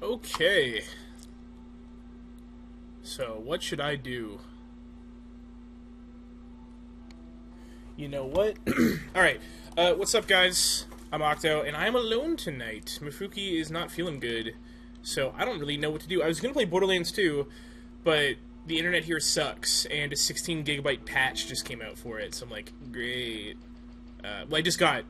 Okay. So, what should I do? You know what? Alright. What's up, guys? I'm Octo, and I'm alone tonight. Mifuki is not feeling good, so I don't really know what to do. I was gonna play Borderlands 2, but the internet here sucks, and a 16 gigabyte patch just came out for it, so I'm like, great. Well, I just got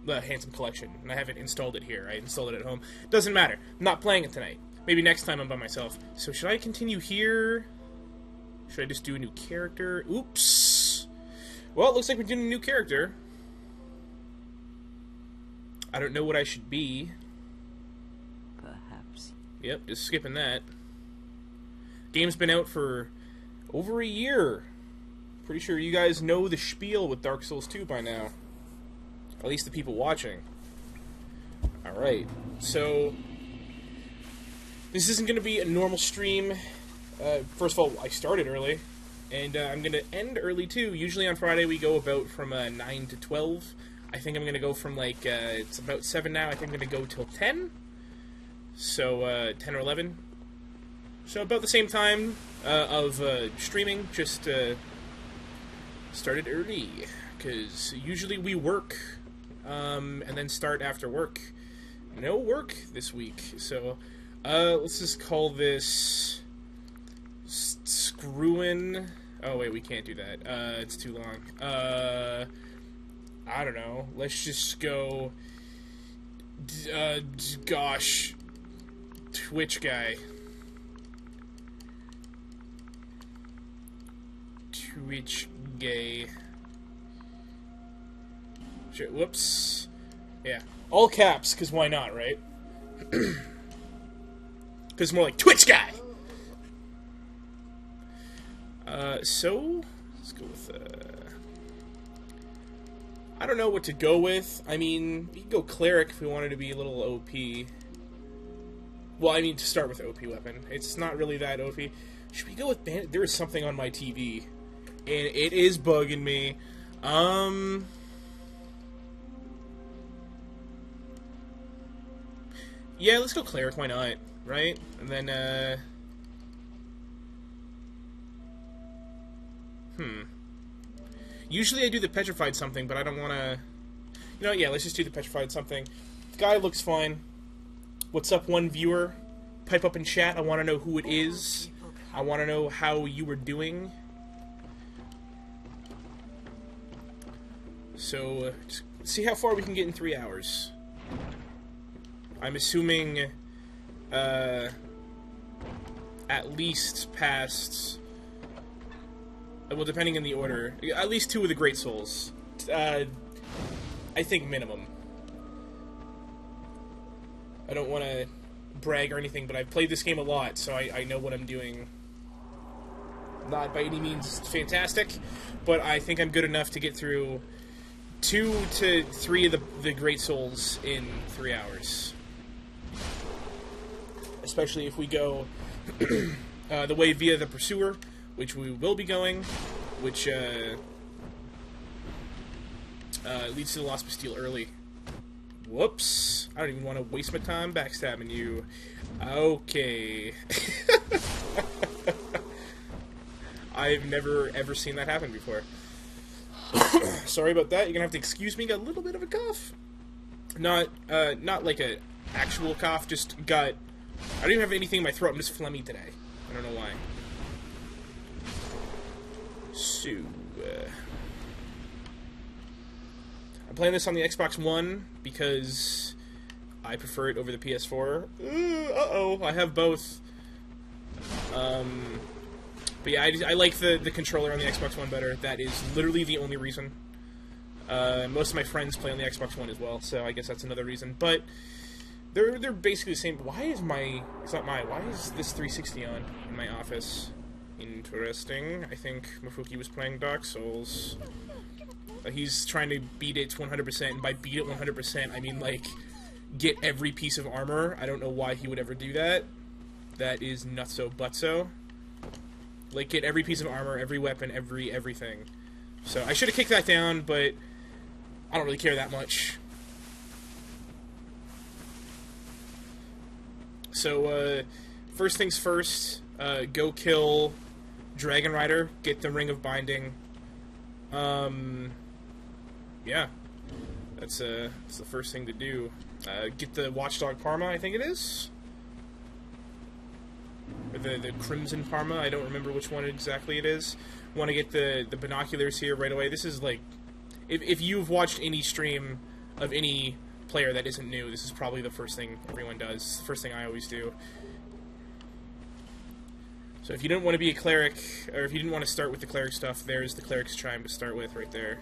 the Handsome Collection, and I haven't installed it here. I installed it at home. Doesn't matter. I'm not playing it tonight. Maybe next time I'm by myself. So should I continue here? Should I just do a new character? Oops. Well, it looks like we're doing a new character. I don't know what I should be. Perhaps. Yep, just skipping that. Game's been out for over a year. Pretty sure you guys know the spiel with Dark Souls 2 by now. At least the people watching. Alright, so this isn't going to be a normal stream. First of all, I started early, and I'm going to end early too. Usually on Friday we go about from 9 to 12. I think I'm going to go from like, it's about 7 now, I think I'm going to go till 10. So, 10 or 11. So about the same time of streaming, just started early. Because usually we work, and then start after work. No work this week, so let's just call this Screwin. Oh wait, we can't do that. It's too long. I don't know. Let's just go. Gosh, Twitch guy. Twitch gay. Whoops. Yeah. All caps, because why not, right? Because it's more like Twitch guy! So, let's go with, I don't know what to go with. I mean, we can go Cleric if we wanted to be a little OP. Well, I mean, to start with OP weapon. It's not really that OP. Should we go with Bandit? There is something on my TV, and it is bugging me. Yeah, let's go Cleric, why not, right? And then, Usually I do the Petrified something, but I don't want to... You know, yeah, let's just do the Petrified something. The guy looks fine. What's up, one viewer? Pipe up in chat, I want to know who it is. I want to know how you were doing. So, just see how far we can get in 3 hours. I'm assuming, at least past, well, depending on the order, at least 2 of the Great Souls. I think minimum. I don't want to brag or anything, but I've played this game a lot, so I know what I'm doing. Not by any means fantastic, but I think I'm good enough to get through 2 to 3 of the Great Souls in 3 hours. Especially if we go the way via the Pursuer, which we will be going, which leads to the Lost Bastille early. Whoops. I don't even want to waste my time backstabbing you. Okay. I've never, ever seen that happen before. Sorry about that. You're gonna have to excuse me. Got a little bit of a cough. Not like a actual cough, just got... I don't even have anything in my throat. I'm just phlegmy today. I don't know why. So, I'm playing this on the Xbox One because I prefer it over the PS4. Uh-oh, I have both. But yeah, I like the controller on the Xbox One better. That is literally the only reason. Most of my friends play on the Xbox One as well, so I guess that's another reason. But they're basically the same. Why is this 360 on in my office? Interesting. I think Mifuki was playing Dark Souls. He's trying to beat it 100%, and by beat it 100%, I mean, like, get every piece of armor. I don't know why he would ever do that. That is nutso-butso. Like, get every piece of armor, every weapon, everything. So, I should have kicked that down, but I don't really care that much. So, first things first, go kill Dragon Rider, get the Ring of Binding. Yeah. That's the first thing to do. Get the Watchdog Parma, I think it is? Or the Crimson Parma, I don't remember which one exactly it is. Want to get the binoculars here right away. This is like... If you've watched any stream of any player that isn't new, this is probably the first thing everyone does. It's the first thing I always do. So if you didn't want to be a cleric, or if you didn't want to start with the cleric stuff, there's the cleric's chime to start with right there.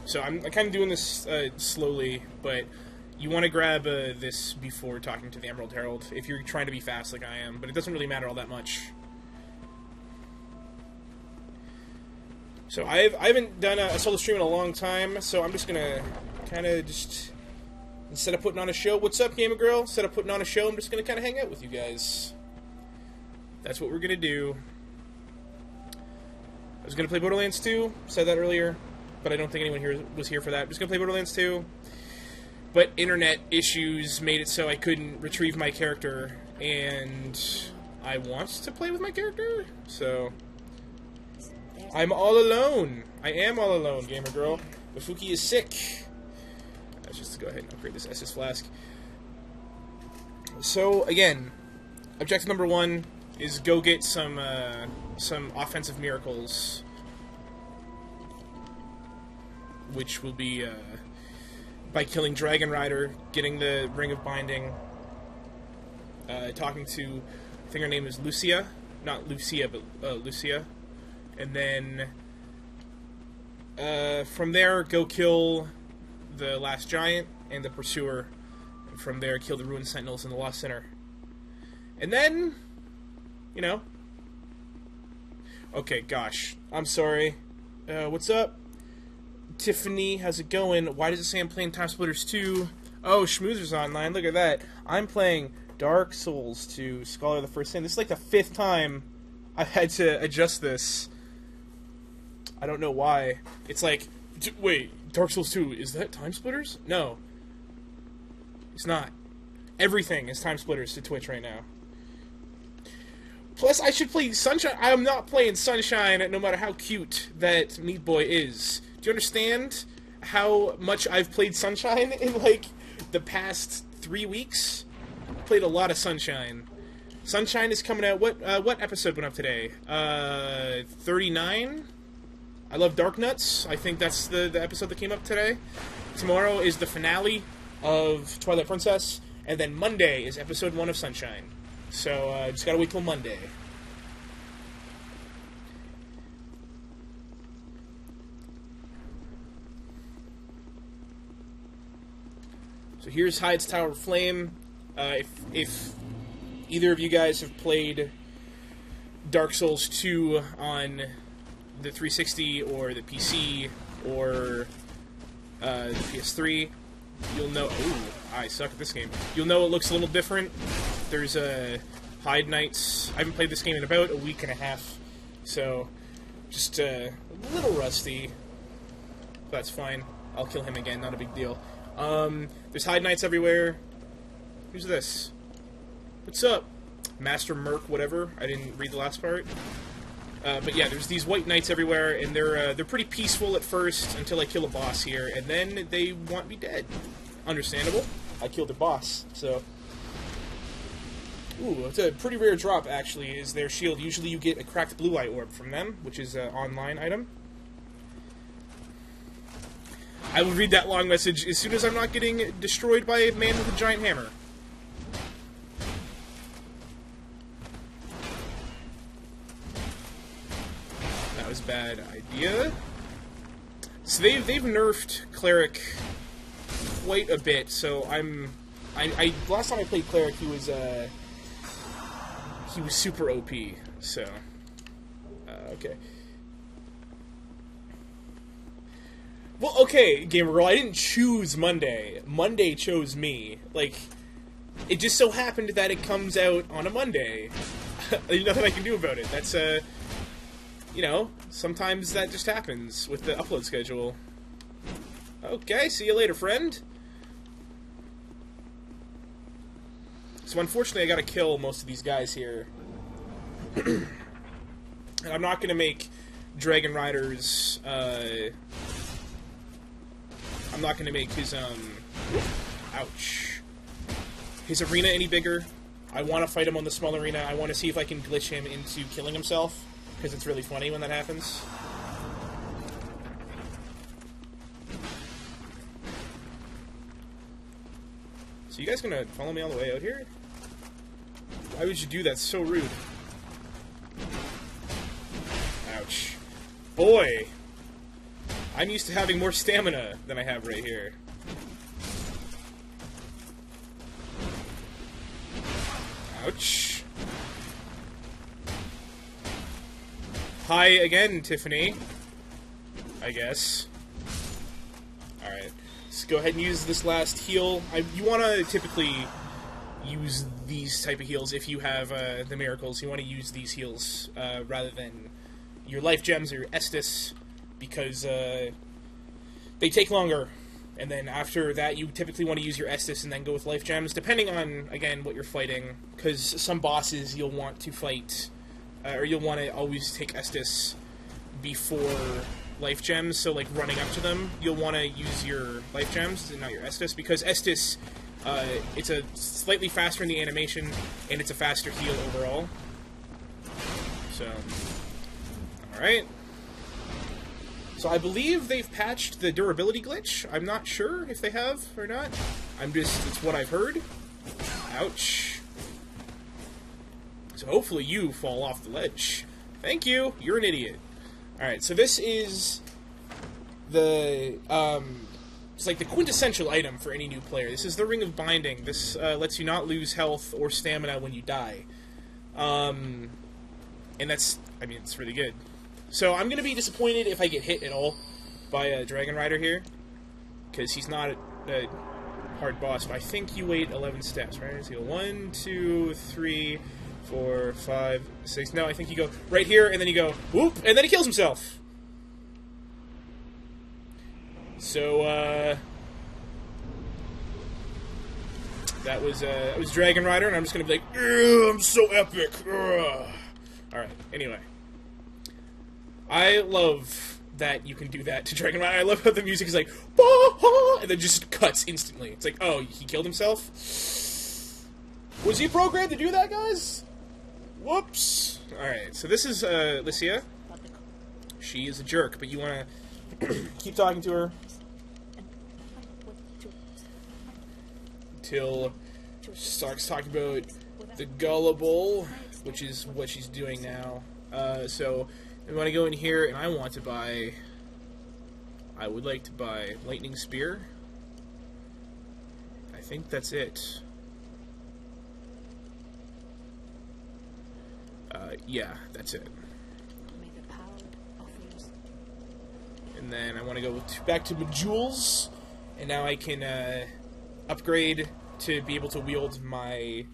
So I'm kind of doing this slowly, but you want to grab this before talking to the Emerald Herald, if you're trying to be fast like I am, but it doesn't really matter all that much. So I haven't done a solo stream in a long time, so I'm just going to kind of just, instead of putting on a show, what's up, Gamer Girl? Instead of putting on a show, I'm just going to kind of hang out with you guys. That's what we're going to do. I was going to play Borderlands 2, said that earlier, but I don't think anyone here was here for that. I'm just going to play Borderlands 2, but internet issues made it so I couldn't retrieve my character, and I want to play with my character, so... I'm all alone. I am all alone, Gamer Girl. Bafuki is sick. Let's just go ahead and upgrade this SS Flask. So, again, objective number 1 is go get some offensive miracles, which will be by killing Dragon Rider, getting the Ring of Binding, talking to, I think her name is Lucia. Not Lucia, but Lucia. And then, from there, go kill the Last Giant and the Pursuer. And from there, kill the Ruined Sentinels and the Lost Sinner. And then, you know... Okay, gosh. I'm sorry. What's up? Tiffany, how's it going? Why does it say I'm playing Time Splitters 2? Oh, Schmoozer's online. Look at that. I'm playing Dark Souls 2, Scholar of the First Sin. This is like the 5th time I've had to adjust this. I don't know why. It's like, wait, Dark Souls 2, is that Time Splitters? No. It's not. Everything is Time Splitters to Twitch right now. Plus, I should play Sunshine. I am not playing Sunshine, no matter how cute that Meat Boy is. Do you understand how much I've played Sunshine in, like, the past 3 weeks? Played a lot of Sunshine. Sunshine is coming out. What episode went up today? 39? I love Dark Nuts. I think that's the episode that came up today. Tomorrow is the finale of Twilight Princess, and then Monday is episode 1 of Sunshine. So, just gotta wait till Monday. So here's Hyde's Tower of Flame. If either of you guys have played Dark Souls 2 on the 360 or the PC or the PS3, you'll know... Ooh, I suck at this game. You'll know it looks a little different. There's Hyde Knights. I haven't played this game in about a week and a half, so just a little rusty. That's fine. I'll kill him again, not a big deal. There's Hyde Knights everywhere. Who's this? What's up? Master Merc, whatever. I didn't read the last part. But yeah, there's these white knights everywhere, and they're pretty peaceful at first until I kill a boss here, and then they want me dead. Understandable. I killed their boss, so... Ooh, it's a pretty rare drop, actually, is their shield. Usually you get a cracked blue eye orb from them, which is an online item. I will read that long message as soon as I'm not getting destroyed by a man with a giant hammer. That was a bad idea. So they've nerfed Cleric quite a bit, so I last time I played Cleric, he was super OP, so okay. Well, okay, Gamer Girl, I didn't choose Monday. Monday chose me. Like, it just so happened that it comes out on a Monday. There's nothing I can do about it. That's you know, sometimes that just happens with the upload schedule. Okay, see you later, friend. So unfortunately I gotta kill most of these guys here. And I'm not gonna make Dragon Rider's, I'm not gonna make his, ouch. His arena any bigger. I want to fight him on the small arena. I want to see if I can glitch him into killing himself, because it's really funny when that happens. So you guys gonna follow me all the way out here? Why would you do that? It's so rude. Ouch. Boy! I'm used to having more stamina than I have right here. Ouch. Hi again, Tiffany. I guess. Alright. Let's go ahead and use this last heal. You want to typically use these type of heals if you have the miracles. You want to use these heals rather than your life gems or your Estus, because they take longer. And then after that, you typically want to use your Estus and then go with life gems, depending on, again, what you're fighting. Because some bosses you'll want to fight, or you'll want to always take Estus before life gems. So, like, running up to them, you'll want to use your life gems and not your Estus. Because Estus, it's a slightly faster in the animation, and it's a faster heal overall. So, alright. So I believe they've patched the durability glitch. I'm not sure if they have or not. It's what I've heard. Ouch. So hopefully you fall off the ledge. Thank you. You're an idiot. Alright, so this is the, it's like the quintessential item for any new player. This is the Ring of Binding. This lets you not lose health or stamina when you die. And that's, I mean, it's really good. So I'm going to be disappointed if I get hit at all by a Dragon Rider here, because he's not a hard boss, but I think you wait 11 steps, right? So you go 1, 2, 3, 4, 5, 6, no, I think you go right here, and then you go, whoop, and then he kills himself! So, that was Dragon Rider, and I'm just going to be like, I'm so epic! Alright, anyway. I love that you can do that to Dragon Rider. I love how the music is like, bah! And then just cuts instantly. It's like, oh, he killed himself? Was he programmed to do that, guys? Whoops. Alright, so this is Lycia. She is a jerk, but you want to keep talking to her until she starts talking about the gullible, which is what she's doing now. So I want to go in here, and I would like to buy Lightning Spear. I think that's it. Yeah, that's it. And then I want to go back to Bejewels, and now I can upgrade to be able to wield my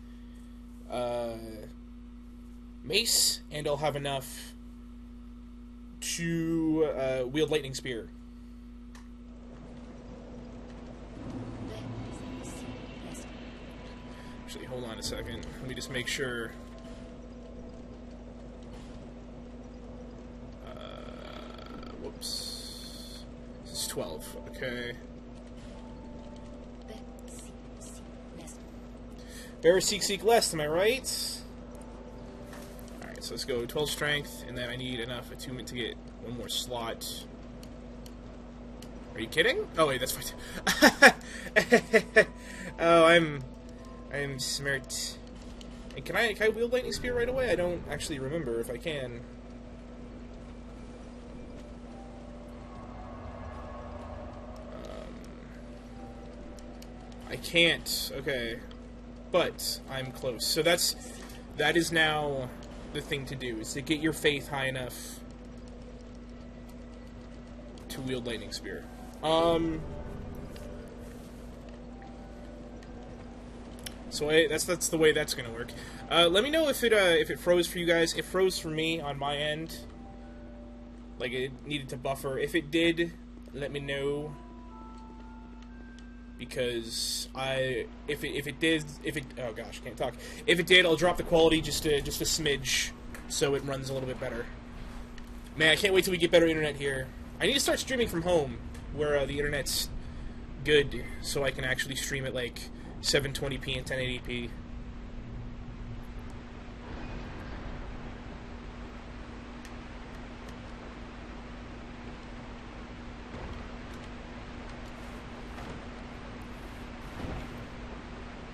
mace, and I'll have enough to wield Lightning Spear. Actually, hold on a second. Let me just make sure. Whoops. This is 12. Okay. Bear seek less, am I right? Alright, so let's go 12 strength, and then I need enough attunement to get one more slot. Are you kidding? Oh wait, that's fine. Oh, I'm smart. And can I wield Lightning Spear right away? I don't actually remember if I can. I can't. Okay. But I'm close. So that is now the thing to do, is to get your faith high enough to wield Lightning Spear. So that's the way that's gonna work. Let me know if it froze for you guys. It froze for me on my end. Like, it needed to buffer. If it did, let me know. Because if it did, oh gosh, can't talk. If it did, I'll drop the quality just a smidge, so it runs a little bit better. Man, I can't wait till we get better internet here. I need to start streaming from home, where the internet's good, so I can actually stream at like 720p and 1080p.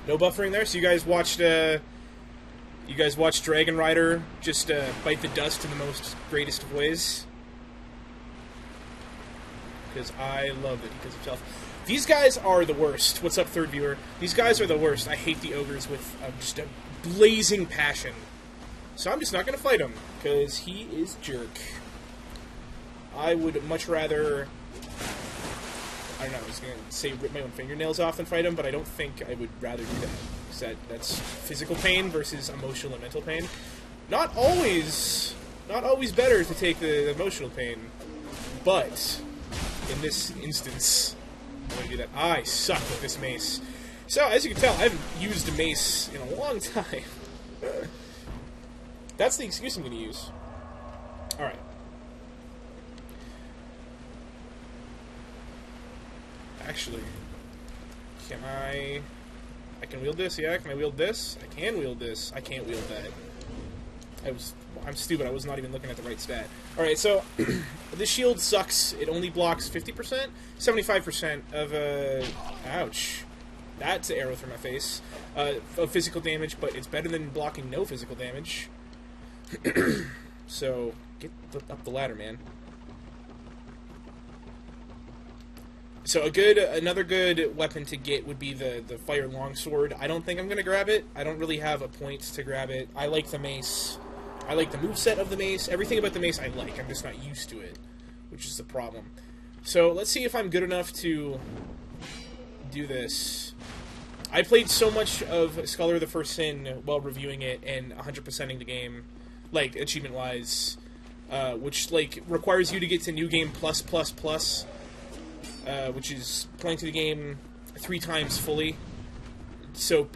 No buffering there. So you guys watched Dragon Rider just bite the dust in the most greatest of ways. Because I love that he kills himself. These guys are the worst. What's up, third viewer? These guys are the worst. I hate the ogres with just a blazing passion. So I'm just not going to fight him, because he is jerk. I would much rather... I don't know, I was going to say rip my own fingernails off than fight him, but I don't think I would rather do that. Because that's physical pain versus emotional and mental pain. Not always better to take the emotional pain, but in this instance, I'm going to do that. I suck with this mace. So, as you can tell, I haven't used a mace in a long time. That's the excuse I'm going to use. Alright. Actually, can I can wield this, yeah? Can I wield this? I can wield this. I can't wield that. I'm stupid, I was not even looking at the right stat. Alright, so, this shield sucks. It only blocks 50%? 75% of, ouch. That's an arrow through my face. Of physical damage, but it's better than blocking no physical damage. So, get up the ladder, man. So another good weapon to get would be the fire longsword. I don't think I'm gonna grab it. I don't really have a point to grab it. I like the mace. I like the moveset of the mace. Everything about the mace I like. I'm just not used to it, which is the problem. So let's see if I'm good enough to do this. I played so much of Scholar of the First Sin while reviewing it and 100%ing the game, like achievement-wise, which like requires you to get to New Game Plus Plus Plus. Which is playing through the game 3 times fully. So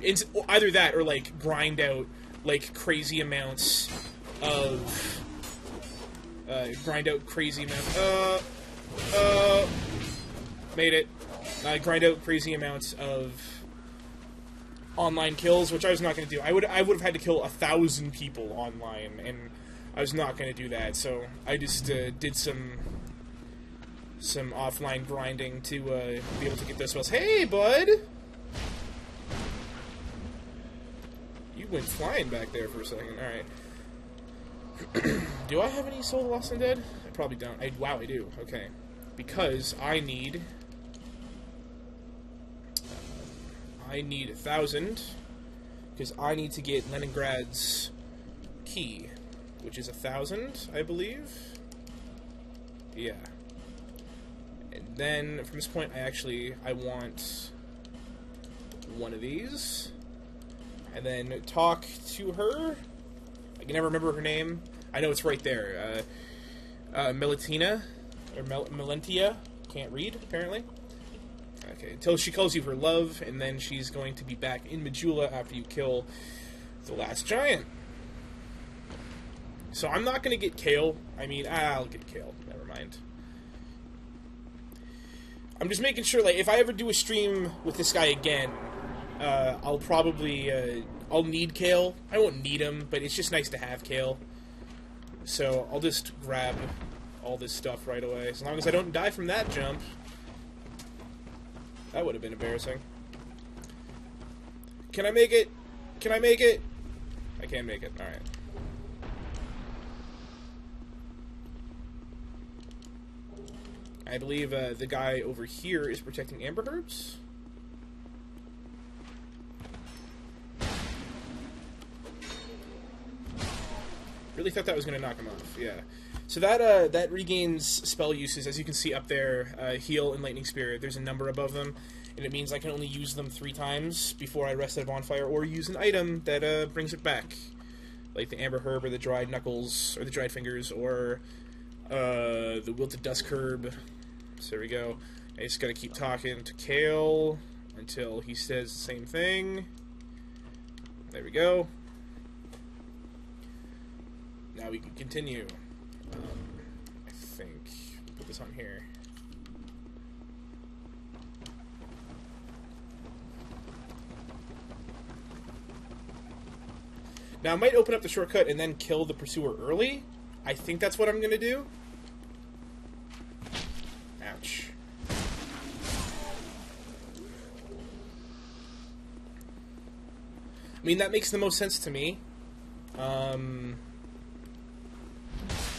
either that or like grind out like crazy amounts of grind out crazy amounts of online kills, which I was not going to do. I would have had to kill 1,000 people online, and I was not going to do that. So I just did some offline grinding to be able to get those spells. Hey, bud! You went flying back there for a second. Alright. Do I have any Soul of the Lost Undead? I probably don't. Wow, I do. Okay. Because I need 1,000. Because I need to get Leningrad's key, which is 1,000, I believe. Yeah. And then, from this point, I want one of these. And then talk to her. I can never remember her name. I know it's right there. Melatina. Or Melentia. Can't read, apparently. Okay, until she calls you her love, and then she's going to be back in Majula after you kill the last giant. So I'm not going to get Kale. I mean, I'll get Kale. Never mind. I'm just making sure, like, if I ever do a stream with this guy again, I'll probably, I'll need Kale. I won't need him, but it's just nice to have Kale. So I'll just grab all this stuff right away. As long as I don't die from that jump. That would have been embarrassing. Can I make it? Can I make it? I can't make it. Alright. I believe the guy over here is protecting Amber Herbs. Really thought that was going to knock him off. Yeah. So that regains spell uses, as you can see up there, Heal and Lightning Spirit. There's a number above them, and it means I can only use them 3 times before I rest at a bonfire, or use an item that brings it back, like the Amber Herb or the Dried Knuckles or the Dried Fingers, or The Wilted Dust Curb. So there we go. I just gotta keep talking to Kale until he says the same thing. There we go. Now we can continue. I think put this on here. Now I might open up the shortcut and then kill the pursuer early. I think that's what I'm gonna do. Ouch. I mean, that makes the most sense to me.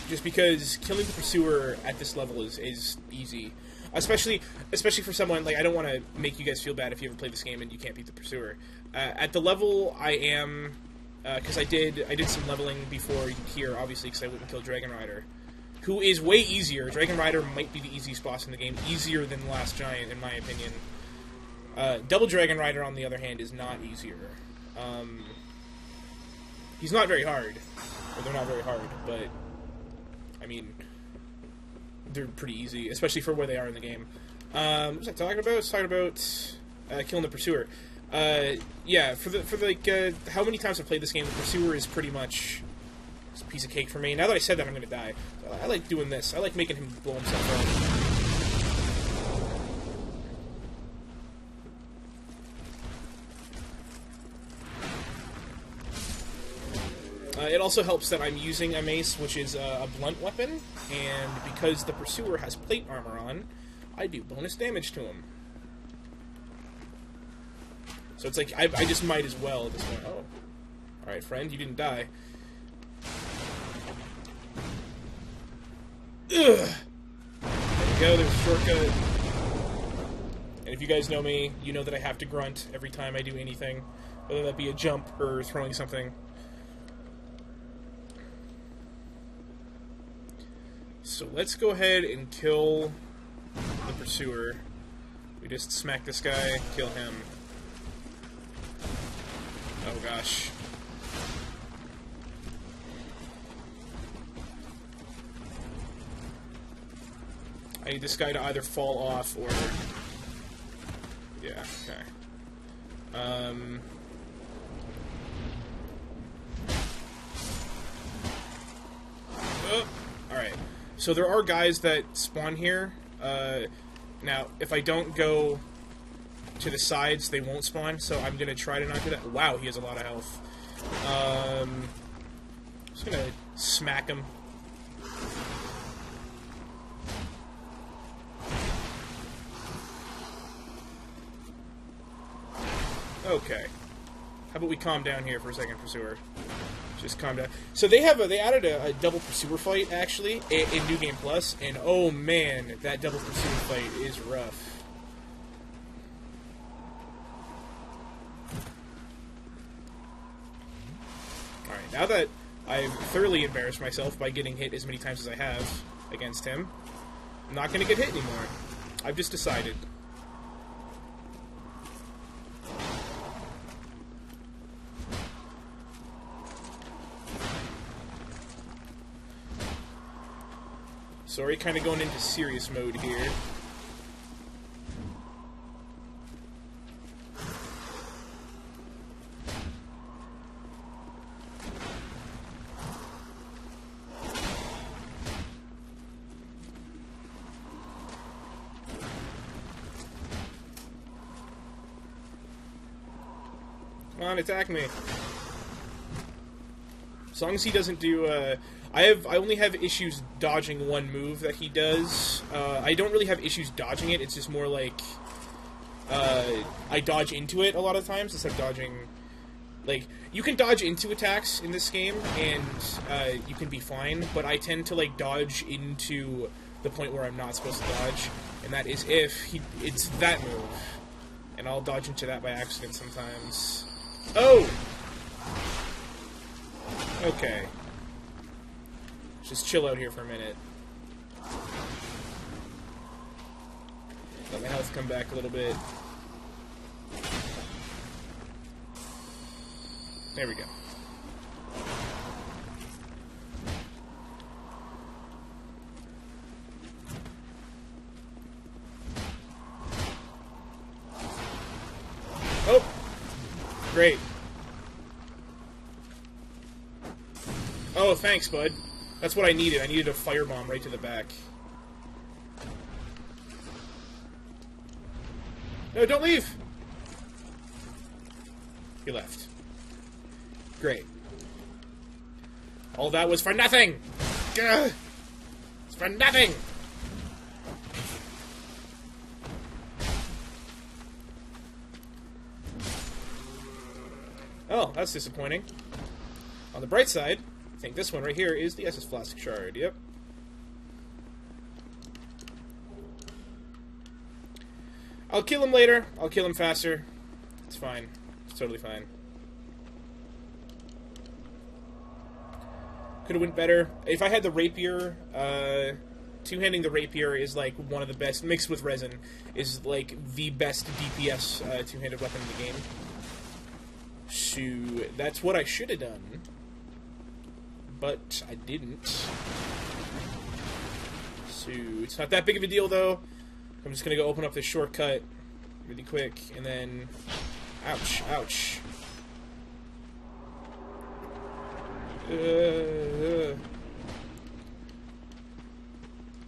Just because killing the pursuer at this level is easy. Especially for someone, like, I don't want to make you guys feel bad if you ever play this game and you can't beat the pursuer. At the level I am, because I did some leveling before here, obviously, because I went and killed Dragon Rider, who is way easier. Dragon Rider might be the easiest boss in the game, easier than the Last Giant, in my opinion. Double Dragon Rider, on the other hand, is not easier. He's not very hard. Or they're not very hard, but, I mean, they're pretty easy, especially for where they are in the game. What was I talking about? I was talking about killing the pursuer. Yeah, for how many times I've played this game, the pursuer is pretty much a piece of cake for me. Now that I said that, I'm gonna die. So I like doing this. I like making him blow himself up. It also helps that I'm using a mace, which is a blunt weapon, and because the pursuer has plate armor on, I do bonus damage to him. So it's like, I just might as well at this point. Oh. Alright, friend, you didn't die. Ugh! There we go, there's a shortcut. And if you guys know me, you know that I have to grunt every time I do anything, whether that be a jump or throwing something. So let's go ahead and kill the pursuer. We just smack this guy, kill him. Oh gosh. I need this guy to either fall off or... Yeah, okay. Oh, alright. So there are guys that spawn here. Now, if I don't go to the sides, they won't spawn, so I'm going to try to not do that. Wow, he has a lot of health. Just going to smack him. Okay. How about we calm down here for a second, Pursuer? Just calm down. So they added a double Pursuer fight, actually, in New Game Plus, and oh man, that double Pursuer fight is rough. Alright, now that I've thoroughly embarrassed myself by getting hit as many times as I have against him, I'm not going to get hit anymore. I've just decided. So we're kind of going into serious mode here. Come on, attack me. As long as he doesn't do, I only have issues dodging one move that he does. I don't really have issues dodging it, it's just more like, I dodge into it a lot of times instead of dodging, like, you can dodge into attacks in this game, and, you can be fine, but I tend to, like, dodge into the point where I'm not supposed to dodge, and that is if it's that move. And I'll dodge into that by accident sometimes. Oh! Okay. Just chill out here for a minute. Let my health come back a little bit. There we go. Great. Oh, thanks, bud. That's what I needed. I needed a firebomb right to the back. No, don't leave! He left. Great. All that was for nothing! Gah! It's for nothing! Oh, that's disappointing. On the bright side, I think this one right here is the SS Flask Shard. Yep. I'll kill him later. I'll kill him faster. It's fine. It's totally fine. Could have went better. If I had the rapier, two-handing the rapier is like one of the best, mixed with resin, is like the best DPS two-handed weapon in the game. So that's what I should have done. But I didn't. So it's not that big of a deal, though. I'm just going to go open up this shortcut really quick, and then... Ouch, ouch.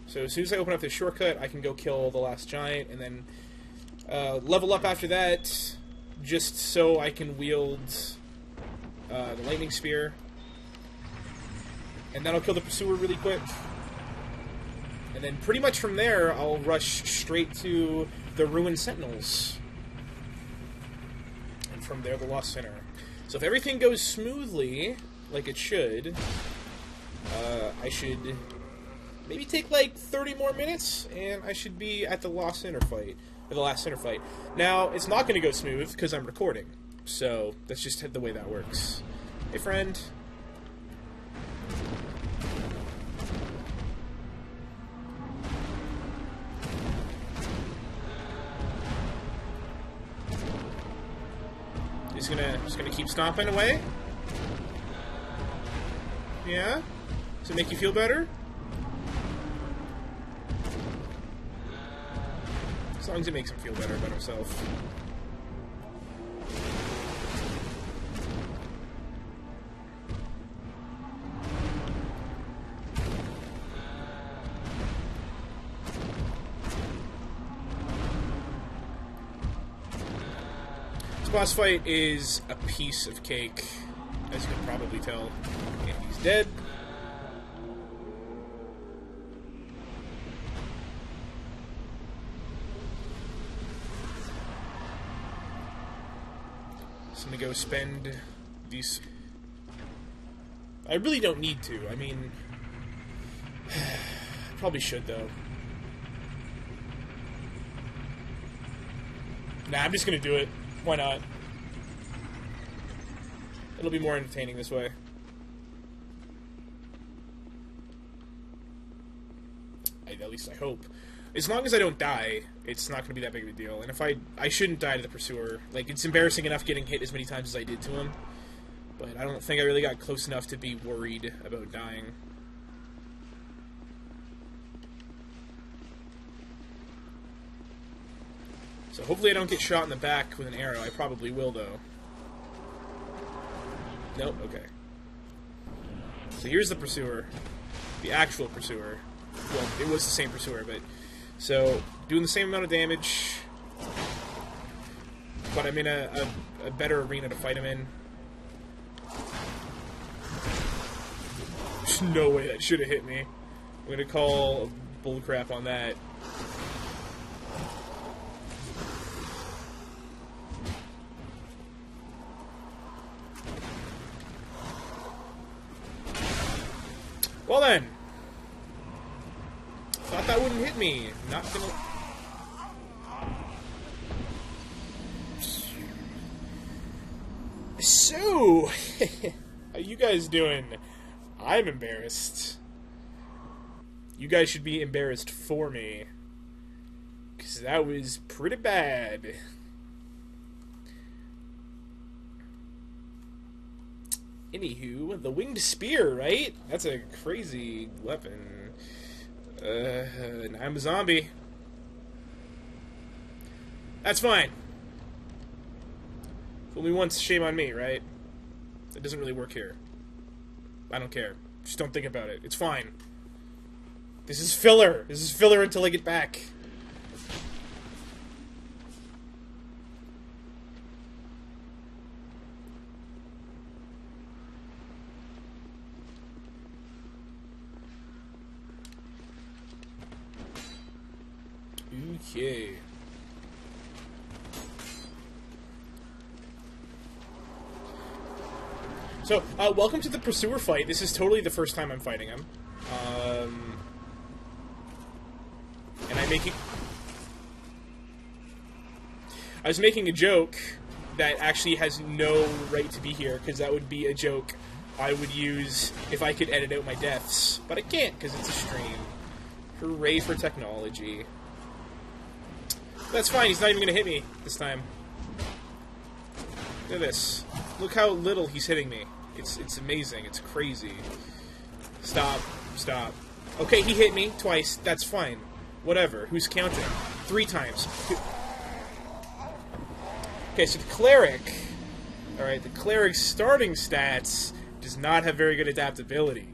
So as soon as I open up this shortcut, I can go kill the last giant, and then level up after that, just so I can wield the lightning spear. And then I'll kill the pursuer really quick. And then pretty much from there, I'll rush straight to the ruined sentinels. And from there, the lost center. So if everything goes smoothly, like it should, I should maybe take like 30 more minutes, and I should be at the lost center fight, or the last center fight. Now, it's not going to go smooth, because I'm recording. So that's just the way that works. Hey, friend. Just gonna keep stomping away? Yeah? Does it make you feel better? As long as it makes him feel better about himself. This boss fight is a piece of cake, as you can probably tell. And he's dead. So I'm gonna go spend these... I really don't need to. I mean... probably should, though. Nah, I'm just gonna do it. Why not? It'll be more entertaining this way. At least I hope. As long as I don't die, it's not going to be that big of a deal. And if I shouldn't die to the pursuer. Like, it's embarrassing enough getting hit as many times as I did to him. But I don't think I really got close enough to be worried about dying. So hopefully I don't get shot in the back with an arrow. I probably will, though. Nope, okay. So here's the pursuer. The actual pursuer. Well, it was the same pursuer, but... So, doing the same amount of damage. But I'm in a better arena to fight him in. There's no way that should have hit me. I'm gonna call bullcrap on that. Well then. Thought that wouldn't hit me. Not gonna... So, how you guys doing? I'm embarrassed. You guys should be embarrassed for me. Because that was pretty bad. Anywho, the winged spear, right? That's a crazy weapon. I'm a zombie. That's fine. Fool me once, shame on me, right? It doesn't really work here. I don't care. Just don't think about it. It's fine. This is filler. This is filler until I get back. Okay. So, welcome to the Pursuer fight. This is totally the first time I'm fighting him. And I was making a joke that actually has no right to be here, because that would be a joke I would use if I could edit out my deaths. But I can't, because it's a stream. Hooray for technology. That's fine, he's not even going to hit me this time. Look at this. Look how little he's hitting me. It's amazing. It's crazy. Stop. Stop. Okay, he hit me twice. That's fine. Whatever. Who's counting? 3 times. Okay, so the cleric... Alright, the cleric's starting stats does not have very good adaptability.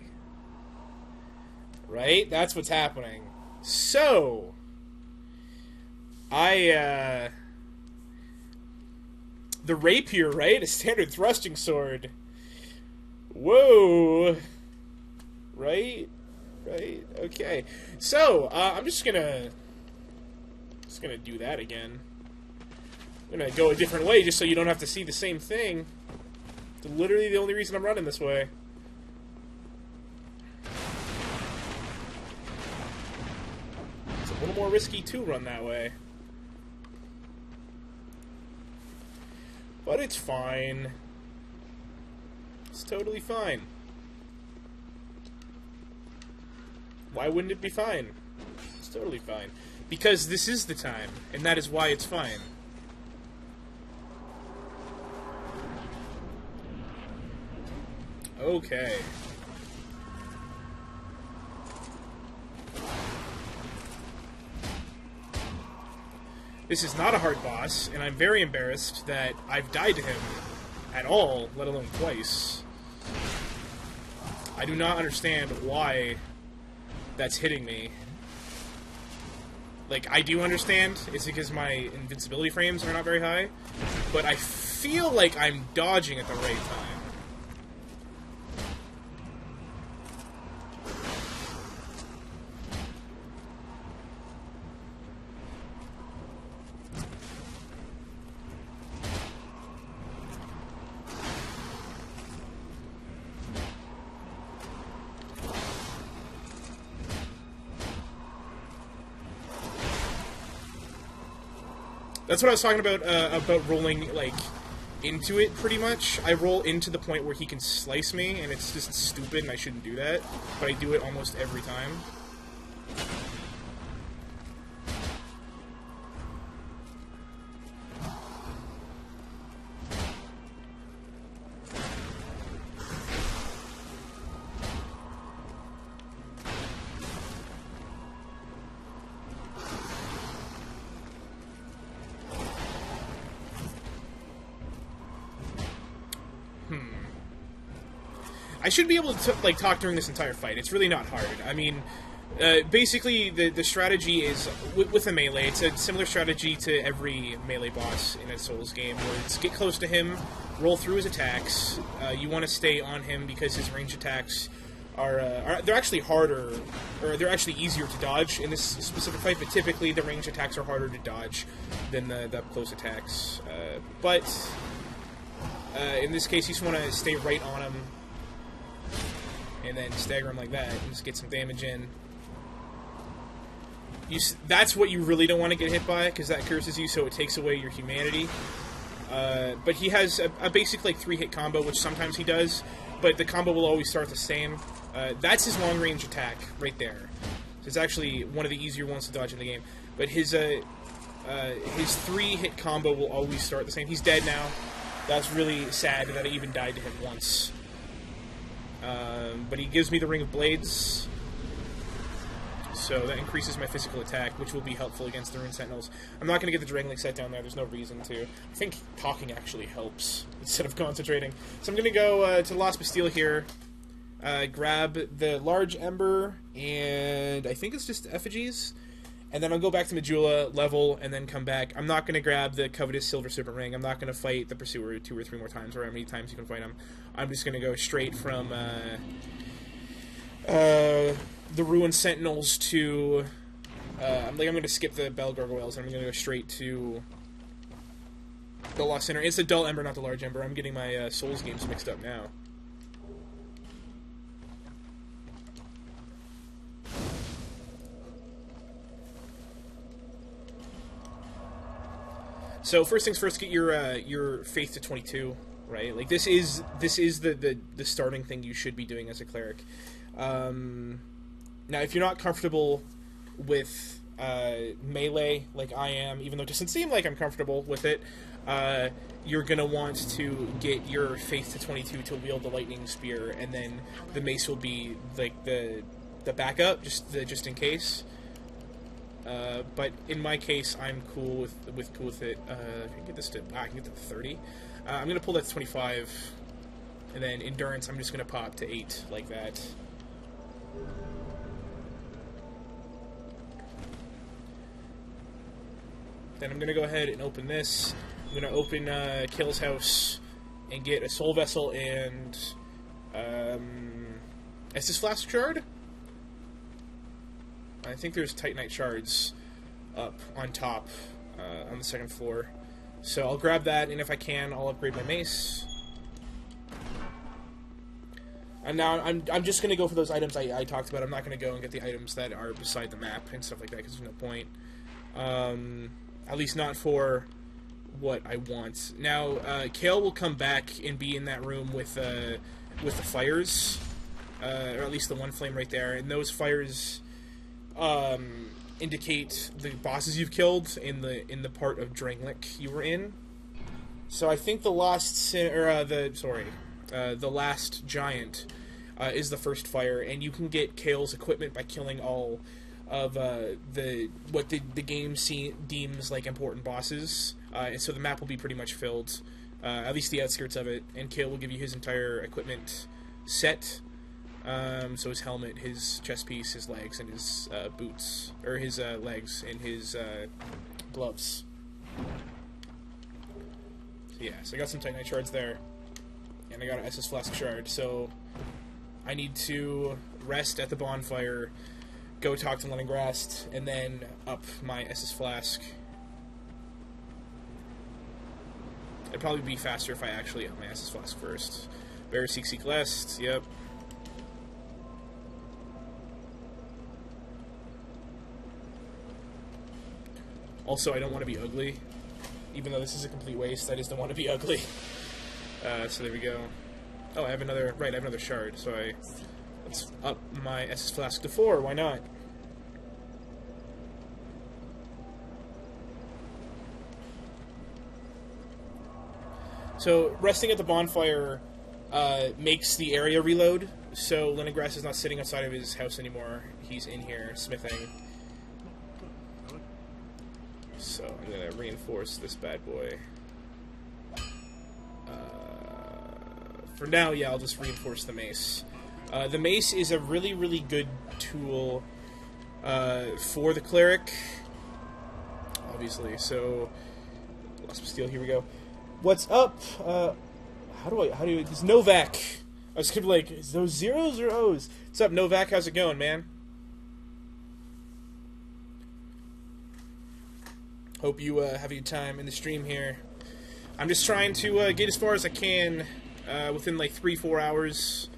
Right? That's what's happening. So... the rapier, right? A standard thrusting sword. Whoa. Right? Right? Okay. So, I'm just gonna do that again. I'm gonna go a different way just so you don't have to see the same thing. It's literally the only reason I'm running this way. It's a little more risky to run that way. But it's fine. It's totally fine. Why wouldn't it be fine? It's totally fine. Because this is the time, and that is why it's fine. Okay. This is not a hard boss, and I'm very embarrassed that I've died to him at all, let alone twice. I do not understand why that's hitting me. Like, I do understand, it's because my invincibility frames are not very high, but I feel like I'm dodging at the right time. That's what I was talking about rolling, like, into it, pretty much. I roll into the point where he can slice me, and it's just stupid, and I shouldn't do that. But I do it almost every time. I should be able to like talk during this entire fight. It's really not hard. I mean, basically the strategy is with a melee. It's a similar strategy to every melee boss in a Souls game, where it's get close to him, roll through his attacks. You want to stay on him because his range attacks are they're actually harder, or they're actually easier to dodge in this specific fight. But typically the range attacks are harder to dodge than the up close attacks. But in this case, you just want to stay right on him. And then stagger him like that, and just get some damage in. That's what you really don't want to get hit by, because that curses you, so it takes away your humanity. But he has a basic like 3-hit combo, which sometimes he does, but the combo will always start the same. That's his long-range attack, right there. So it's actually one of the easier ones to dodge in the game. But his 3-hit combo will always start the same. He's dead now. That's really sad that I even died to him once. But he gives me the Ring of Blades. so that increases my physical attack, which will be helpful against the Rune Sentinels. I'm not going to get the Drangleic set down there, there's no reason to. I think talking actually helps, instead of concentrating. So I'm going to go to Lost Bastille here, grab the Large Ember, and I think it's just Effigies, and then I'll go back to Majula, level, and then come back. I'm not going to grab the Covetous Silver Serpent Ring. I'm not going to fight the Pursuer 2 or 3 more times, or how many times you can fight him. I'm just going to go straight from the Ruin Sentinels to... I'm going to skip the Bell Gargoyles, and I'm going to go straight to the Lost Center. It's the Dull Ember, not the Large Ember. I'm getting my Souls games mixed up now. So first things first, get your faith to 22, right? Like this is the starting thing you should be doing as a cleric. Now, if you're not comfortable with melee like I am, even though it doesn't seem like I'm comfortable with it, you're gonna want to get your faith to 22 to wield the lightning spear, and then the mace will be like the backup, just in case. But in my case, I'm cool with it. I can get this to I can get to 30. I'm gonna pull that to 25, and then endurance I'm just gonna pop to 8 like that. Then I'm gonna go ahead and open this. I'm gonna open Kale's house and get a soul vessel and Estus Flask shard. I think there's Titanite shards up on top on the second floor. So I'll grab that, and if I can, I'll upgrade my mace. And now I'm just going to go for those items I talked about. I'm not going to go and get the items that are beside the map and stuff like that, because there's no point. At least not for what I want. Now, Kale will come back and be in that room with the fires, or at least the one flame right there, and those fires... indicate the bosses you've killed in the part of Drangleic you were in. So I think the the last giant is the first fire, and you can get Kale's equipment by killing all of what the game deems like important bosses, and so the map will be pretty much filled, at least the outskirts of it, and Kale will give you his entire equipment set. So his helmet, his chest piece, his legs, and his boots, or his legs and his gloves. So yeah, so I got some Titanite shards there, and I got an Estus Flask shard, so I need to rest at the bonfire, go talk to Leningrast, and then up my Estus Flask. It'd probably be faster if I actually up my Estus Flask first. Bear Seek Lest, yep. Also, I don't want to be ugly. Even though this is a complete waste, I just don't want to be ugly. So there we go. Oh, I have another... Right, I have another shard, so let's up my Estus Flask to 4, why not? So, resting at the bonfire makes the area reload, so Leningrast is not sitting outside of his house anymore. He's in here, smithing. So I'm going to reinforce this bad boy. For now, yeah, I'll just reinforce the mace. The mace is a really, really good tool for the cleric, obviously. So, Lost Bastille, here we go. What's up? How do it's Novak. I was gonna be like, is those zeros or O's? What's up, Novak? How's it going, man? Hope you have a good time in the stream here. I'm just trying to get as far as I can within like 3-4 hours.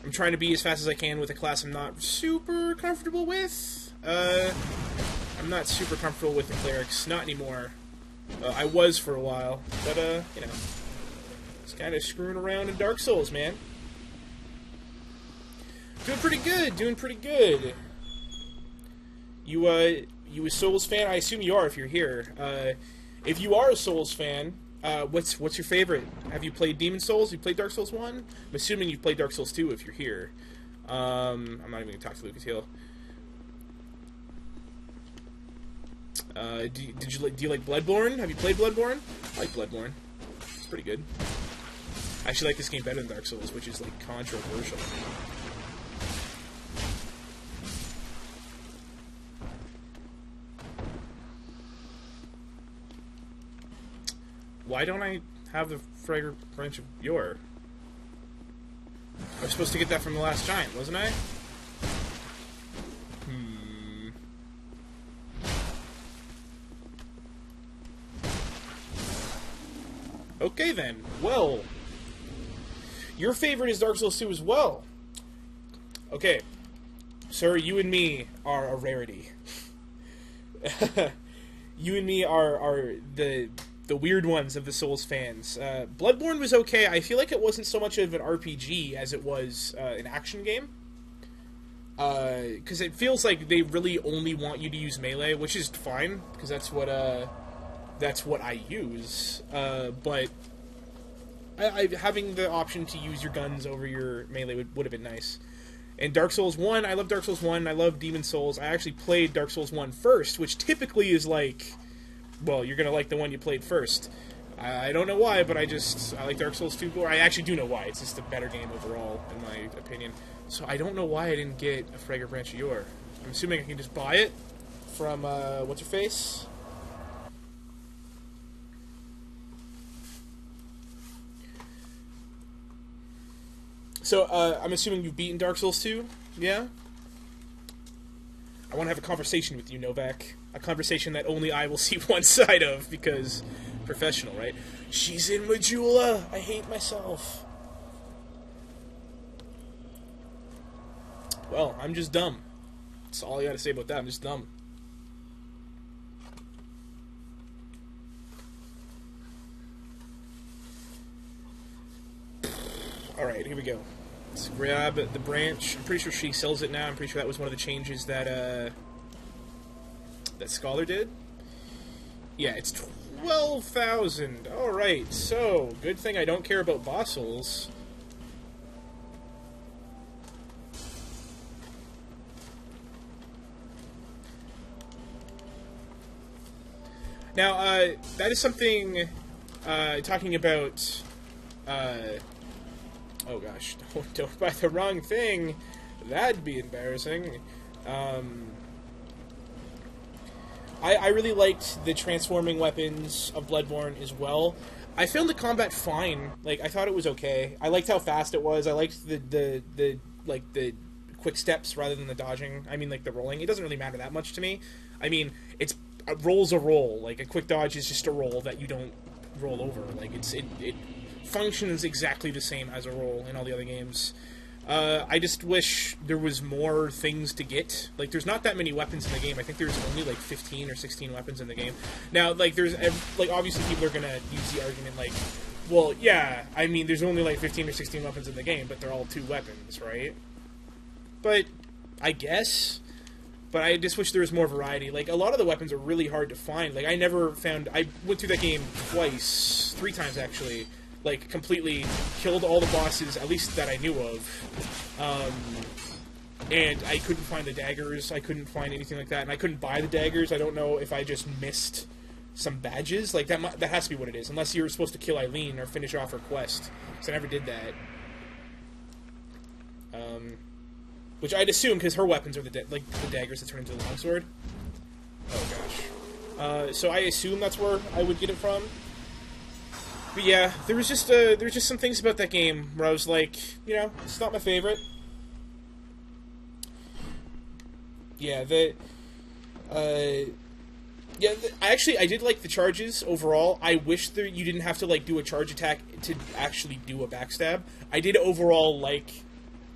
I'm trying to be as fast as I can with a class I'm not super comfortable with. I'm not super comfortable with the clerics, not anymore. I was for a while, but you know, just kind of screwing around in Dark Souls, man. Doing pretty good, doing pretty good. You a Souls fan? I assume you are if you're here. If you are a Souls fan, what's your favorite? Have you played Demon Souls? You played Dark Souls 1? I'm assuming you've played Dark Souls 2 if you're here. I'm not even going to talk to Lucas Hill. Do you like Bloodborne? Have you played Bloodborne? I like Bloodborne. It's pretty good. I actually like this game better than Dark Souls, which is like controversial. Why don't I have the Fragrant Branch of Yore? I was supposed to get that from the last giant, wasn't I? Okay then. Well, your favorite is Dark Souls 2 as well. Okay. Sir, you and me are a rarity. You and me are the weird ones of the Souls fans. Bloodborne was okay. I feel like it wasn't so much of an RPG as it was an action game. Because it feels like they really only want you to use melee, which is fine, because that's what I use. But having the option to use your guns over your melee would have been nice. And Dark Souls 1, I love Dark Souls 1, I love Demon Souls. I actually played Dark Souls 1 first, which typically is like, well, you're going to like the one you played first. I don't know why, but I like Dark Souls 2 more. I actually do know why. It's just a better game overall, in my opinion. So I don't know why I didn't get a Fragrant Branch of Yore. I'm assuming I can just buy it from, what's-her-face? So, I'm assuming you've beaten Dark Souls 2? Yeah? I want to have a conversation with you, Novak. A conversation that only I will see one side of, because professional, right? She's in Majula! I hate myself. Well, I'm just dumb. That's all I gotta say about that. I'm just dumb. Alright, here we go. Let's grab the branch. I'm pretty sure she sells it now. I'm pretty sure that was one of the changes that that Scholar did. Yeah, it's 12,000. Alright, so, good thing I don't care about bossels. Now, that is something, talking about, oh gosh, don't buy the wrong thing. That'd be embarrassing. I really liked the transforming weapons of Bloodborne as well. I found the combat fine. Like, I thought it was okay. I liked how fast it was. I liked the quick steps rather than the dodging. I mean, like, the rolling. It doesn't really matter that much to me. I mean, it's a roll's a roll. Like, a quick dodge is just a roll that you don't roll over. Like, it functions exactly the same as a roll in all the other games. I just wish there was more things to get. Like, there's not that many weapons in the game. I think there's only, like, 15 or 16 weapons in the game. Now, like, obviously people are gonna use the argument, like, well, yeah, I mean, there's only, like, 15 or 16 weapons in the game, but they're all 2 weapons, right? But, I guess. But I just wish there was more variety. Like, a lot of the weapons are really hard to find. Like, I went through that game twice, 3 times, actually. Like, completely killed all the bosses, at least that I knew of. And I couldn't find the daggers. I couldn't find anything like that. And I couldn't buy the daggers. I don't know if I just missed some badges. Like, that has to be what it is. Unless you're supposed to kill Eileen or finish off her quest. So I never did that. Which I'd assume, because her weapons are the daggers that turn into the longsword. Oh, gosh. So I assume that's where I would get it from. But yeah, there was just some things about that game where I was like, you know, it's not my favorite. Yeah, I did like the charges overall. I wish that you didn't have to, like, do a charge attack to actually do a backstab. I did overall like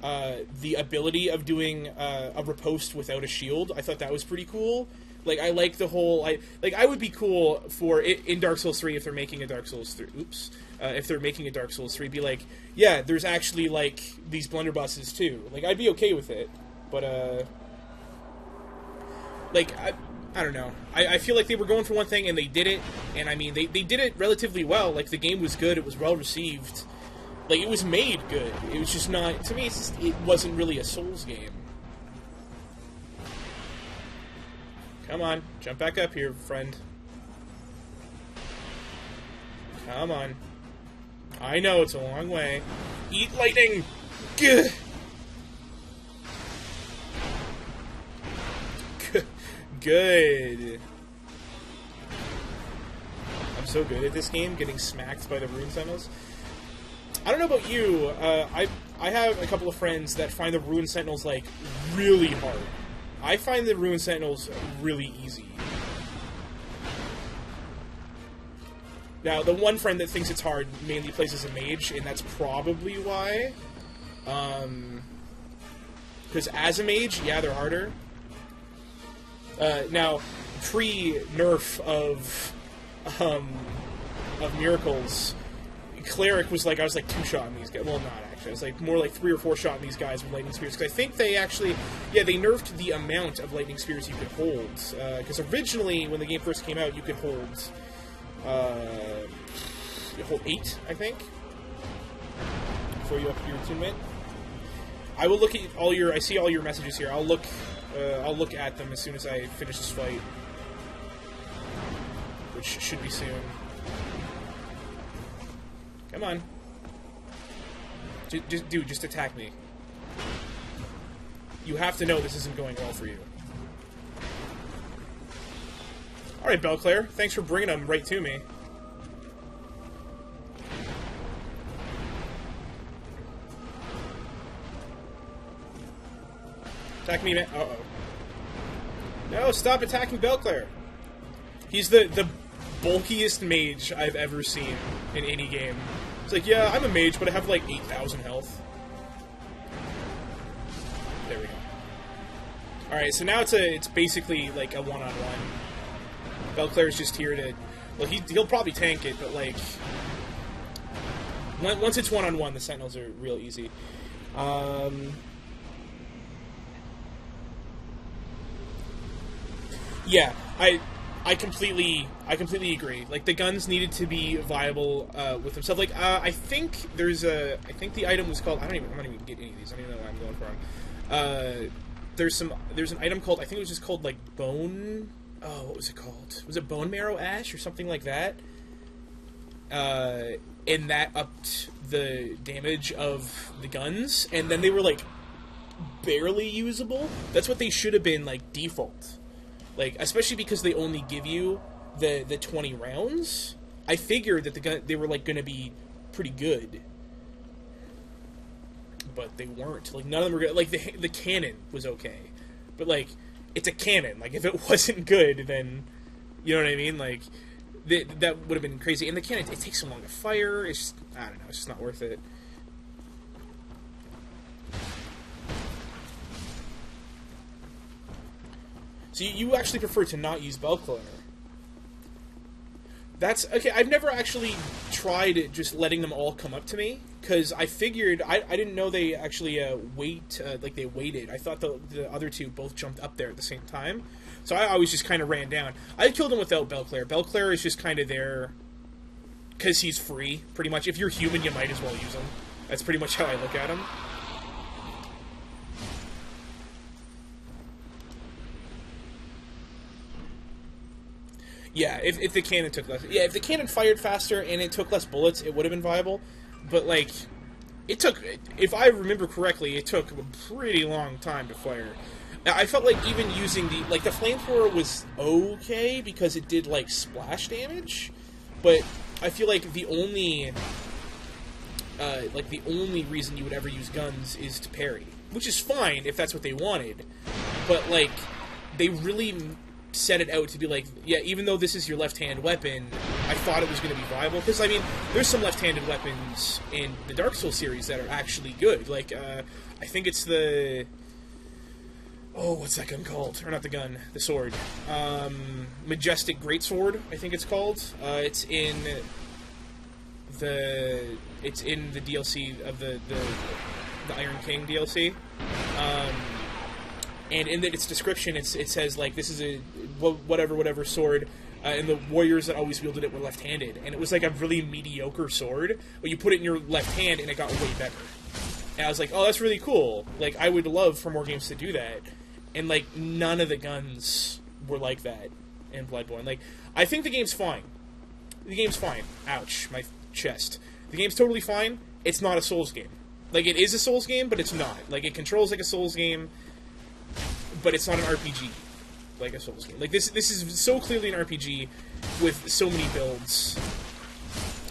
the ability of doing a riposte without a shield. I thought that was pretty cool. Like, I like the whole... I would be cool for... In Dark Souls 3, if they're making a Dark Souls 3... Oops. If they're making a Dark Souls 3, be like, yeah, there's actually, like, these blunderbusses, too. Like, I'd be okay with it. But, like, I don't know. I feel like they were going for one thing, and they did it. And, I mean, they did it relatively well. Like, the game was good. It was well-received. Like, it was made good. It was just not... To me, it wasn't really a Souls game. Come on, jump back up here, friend. Come on. I know, it's a long way. Eat lightning! Gah! Good. I'm so good at this game, getting smacked by the Rune Sentinels. I don't know about you, I have a couple of friends that find the Rune Sentinels, like, really hard. I find the Rune Sentinels really easy. Now, the one friend that thinks it's hard mainly plays as a mage, and that's probably why. Because as a mage, yeah, they're harder. Now, pre-nerf of Miracles, Cleric was like, I was like 2-shotting these guys. Well, not actually. I was like more like 3 or 4-shotting these guys with Lightning Spears. Because I think they actually, yeah, they nerfed the amount of Lightning Spears you could hold. Because originally, when the game first came out, you could hold 8, I think. Before you up your attunement. I will look at all your, I see all your messages here. I'll look at them as soon as I finish this fight. Which should be soon. Come on. Dude, just attack me. You have to know this isn't going well for you. Alright, Belclair. Thanks for bringing them right to me. Attack me, man. Uh-oh. No, stop attacking Belclair. He's the bulkiest mage I've ever seen in any game. It's like, yeah, I'm a mage, but I have like 8,000 health. There we go. Alright, so now it's basically like a one-on-one. Belclair's just here to... Well, he'll probably tank it, but like... Once it's one-on-one, the Sentinels are real easy. Yeah, I completely agree. Like, the guns needed to be viable with themselves. Like, I think the item was called. I'm not even getting any of these. I don't even know why I'm going for them. There's an item called. I think it was just called like bone. Oh, what was it called? Was it bone marrow ash or something like that? And that upped the damage of the guns, and then they were like barely usable. That's what they should have been like default. Like, especially because they only give you the 20 rounds, I figured that they were like going to be pretty good, but they weren't. Like, none of them were good. Like, the cannon was okay, but like, it's a cannon. Like, if it wasn't good, then you know what I mean. Like, that would have been crazy. And the cannon, it takes so long to fire. It's just, I don't know. It's just not worth it. So you actually prefer to not use Belclair. That's okay. I've never actually tried just letting them all come up to me, because I figured I didn't know they actually like they waited. I thought the other two both jumped up there at the same time, so I always just kind of ran down. I killed him without Belclair. Belclair is just kind of there because he's free, pretty much. If you're human, you might as well use him. That's pretty much how I look at him. Yeah, if the cannon took less... Yeah, if the cannon fired faster and it took less bullets, it would have been viable. But, like, it took... If I remember correctly, it took a pretty long time to fire. I felt like even using the... Like, the flamethrower was okay because it did, like, splash damage. But I feel like the only... the only reason you would ever use guns is to parry. Which is fine if that's what they wanted. But, like, they really... set it out to be like, yeah, even though this is your left-hand weapon, I thought it was going to be viable, because, I mean, there's some left-handed weapons in the Dark Souls series that are actually good, like, I think it's the... Oh, what's that gun called? Or not the gun, the sword. Majestic Greatsword, I think it's called. It's in the DLC of the Iron King DLC. And in its description, it says, like, this is a whatever sword, and the warriors that always wielded it were left-handed. And it was, like, a really mediocre sword, but you put it in your left hand, and it got way better. And I was like, oh, that's really cool. Like, I would love for more games to do that. And, like, none of the guns were like that in Bloodborne. Like, I think the game's fine. The game's fine. Ouch, my chest. The game's totally fine. It's not a Souls game. Like, it is a Souls game, but it's not. Like, it controls like a Souls game, but it's not an RPG like a Souls game. Like, this is so clearly an RPG with so many builds.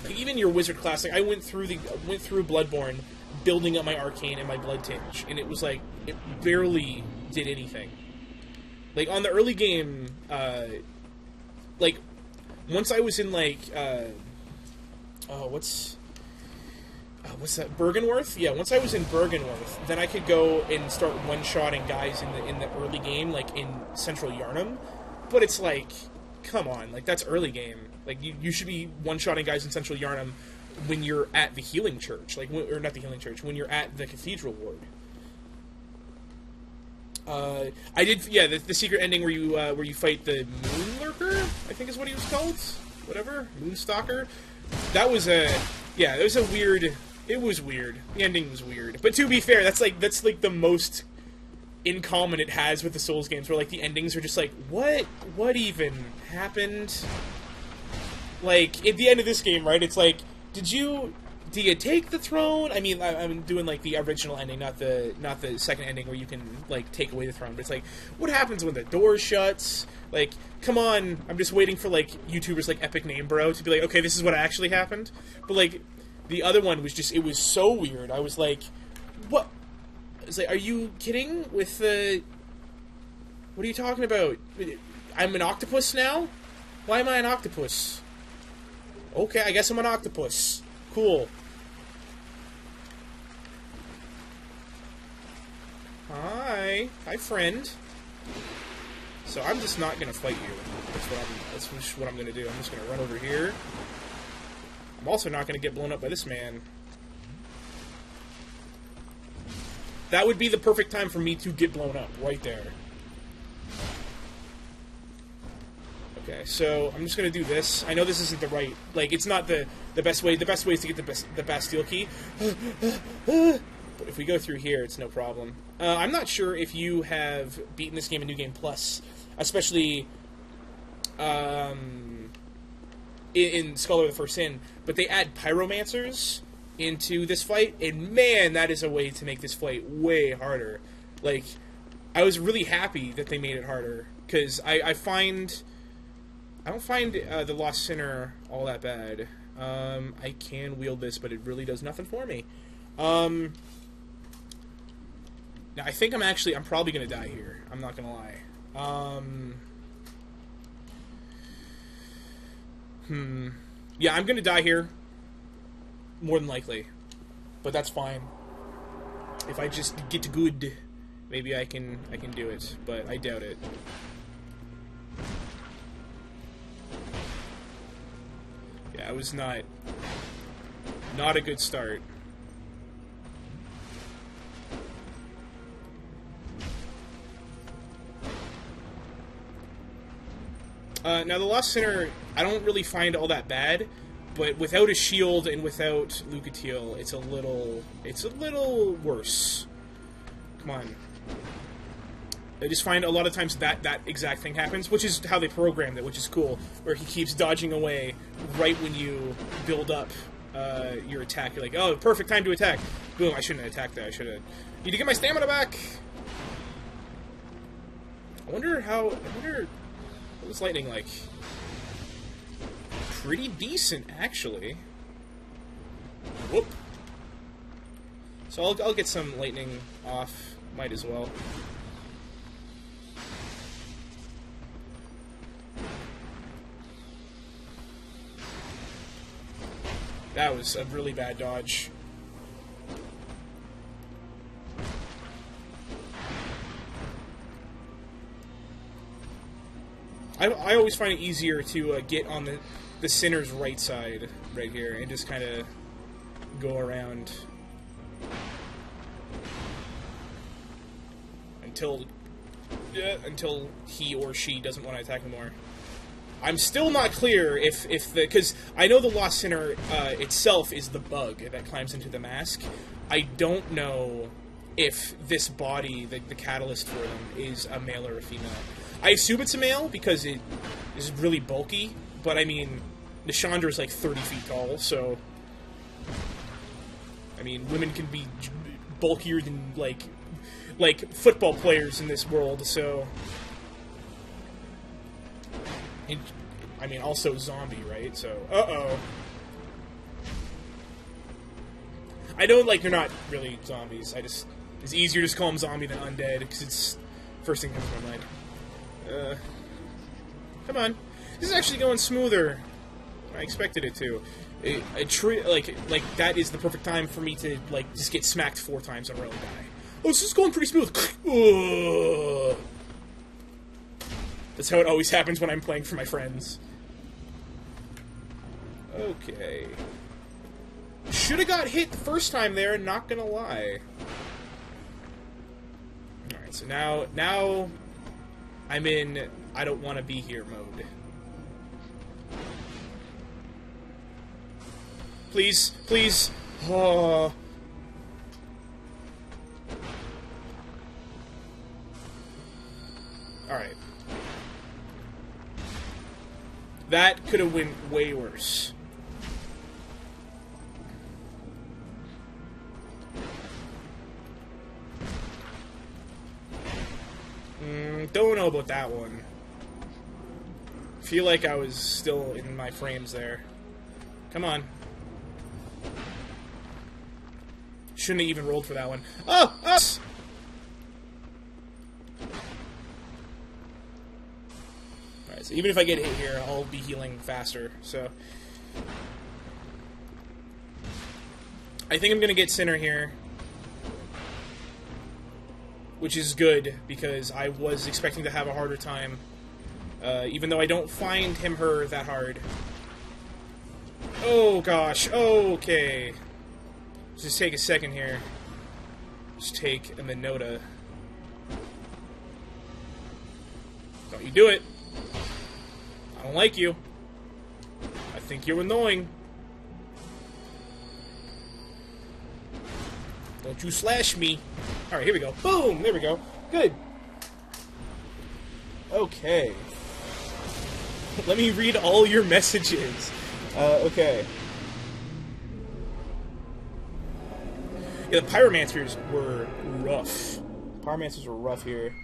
Like, even your Wizard class, like, I went through Bloodborne building up my Arcane and my Blood Tinge, and it was like, it barely did anything. Like, on the early game, like, once I was in, like, what's that, Bergenworth? Yeah, once I was in Bergenworth, then I could go and start one-shotting guys in the early game, like, in Central Yharnam. But it's like, come on, like, that's early game. Like, you should be one-shotting guys in Central Yharnam when you're at the Healing Church. Like, or not the Healing Church, when you're at the Cathedral Ward. I did, yeah, the secret ending where you fight the Moonlurker, I think is what he was called? Whatever? Moonstalker? That was yeah, it was a weird, it was weird. The ending was weird. But to be fair, that's like the most in common it has with the Souls games, where, like, the endings are just like, what even happened? Like, at the end of this game, right, it's like, do you take the throne? I mean, I'm doing, like, the original ending, not the second ending where you can, like, take away the throne. But it's like, what happens when the door shuts? Like, come on, I'm just waiting for, like, YouTubers like Epic Name Bro to be like, okay, this is what actually happened. But, like, the other one was just, it was so weird. I was like, what? I was like, are you kidding with the... What are you talking about? I'm an octopus now? Why am I an octopus? Okay, I guess I'm an octopus. Cool. Hi, friend. So I'm just not gonna fight you. That's just what I'm gonna do. I'm just gonna run over here. I'm also not gonna get blown up by this man. That would be the perfect time for me to get blown up, right there. Okay, so I'm just gonna do this. I know this isn't the right, like, it's not the best way. The best way is to get the Bastille key. But if we go through here, it's no problem. I'm not sure if you have beaten this game in New Game Plus, especially in Scholar of the First Sin, but they add pyromancers into this fight, and man, that is a way to make this fight way harder. Like, I was really happy that they made it harder, because I don't find the Lost Sinner all that bad. I can wield this, but it really does nothing for me. Now, I think I'm probably going to die here. I'm not going to lie. Yeah, I'm going to die here. More than likely. But that's fine. If I just get good, maybe I can do it. But I doubt it. Yeah, it was not a good start. Now, the Lost Sinner, I don't really find all that bad, but without a shield and without Lucatiel, it's a little worse. Come on. I just find a lot of times that exact thing happens, which is how they programmed it, which is cool, where he keeps dodging away right when you build up your attack. You're like, oh, perfect time to attack. Boom, I shouldn't have attacked that. I should have... Need to get my stamina back! I wonder... What was lightning like? Pretty decent, actually. Whoop. So I'll get some lightning off. Might as well. That was a really bad dodge. I always find it easier to get on the sinner's right side right here and just kind of go around until he or she doesn't want to attack anymore. I'm still not clear if because I know the Lost Sinner itself is the bug that climbs into the mask. I don't know if this body, the catalyst for them, is a male or a female. I assume it's a male because it is really bulky, but I mean, Nishandra's like 30 feet tall, so... I mean, women can be bulkier than, like football players in this world, so... And, I mean, also zombie, right? So, uh-oh. I know, like, they're not really zombies. It's easier to just call them zombie than undead, because it's first thing that comes to my mind. Come on. This is actually going smoother. I expected it to. Like, that is the perfect time for me to, like, just get smacked 4 times in a row and die. Oh, this is going pretty smooth. That's how it always happens when I'm playing for my friends. Okay. Should have got hit the first time there, not gonna lie. Alright, so now I'm in I don't want to be here mode. Please, please. Oh. Alright. That could have went way worse. Don't know about that one. Feel like I was still in my frames there. Come on. Shouldn't have even rolled for that one. Oh! Us! Alright, so even if I get hit here, I'll be healing faster, so... I think I'm gonna get Sinner here. Which is good, because I was expecting to have a harder time. Even though I don't find him/her that hard. Oh gosh, okay. Let's just take a second here. Just take a Minota. Don't you do it. I don't like you. I think you're annoying. Don't you slash me. Alright, here we go. Boom! There we go. Good. Okay. Let me read all your messages. Okay. Yeah, the Pyromancers were rough. Pyromancers were rough here.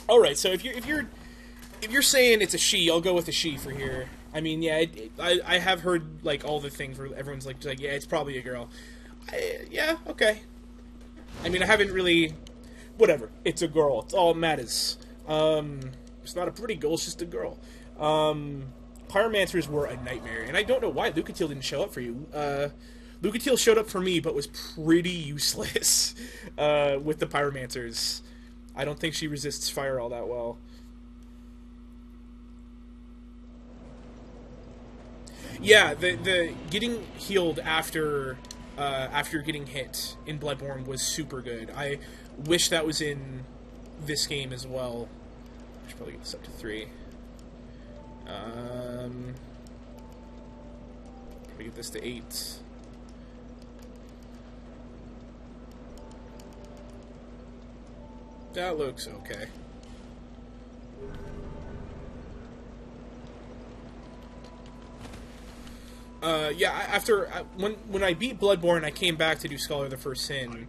Alright, so if you're saying it's a she, I'll go with a she for here. I mean, yeah, I have heard, like, all the things where everyone's like, yeah, it's probably a girl. Yeah, okay. I mean, I haven't really... Whatever. It's a girl. It's all that matters. It's not a pretty girl, it's just a girl. Pyromancers were a nightmare, and I don't know why Lucatiel didn't show up for you. Lucatiel showed up for me, but was pretty useless with the Pyromancers. I don't think she resists fire all that well. Yeah, the getting healed after getting hit in Bloodborne was super good. I wish that was in this game as well. I should probably get this up to 3. Probably get this to 8. That looks okay. Yeah, after when I beat Bloodborne, I came back to do Scholar of the First Sin.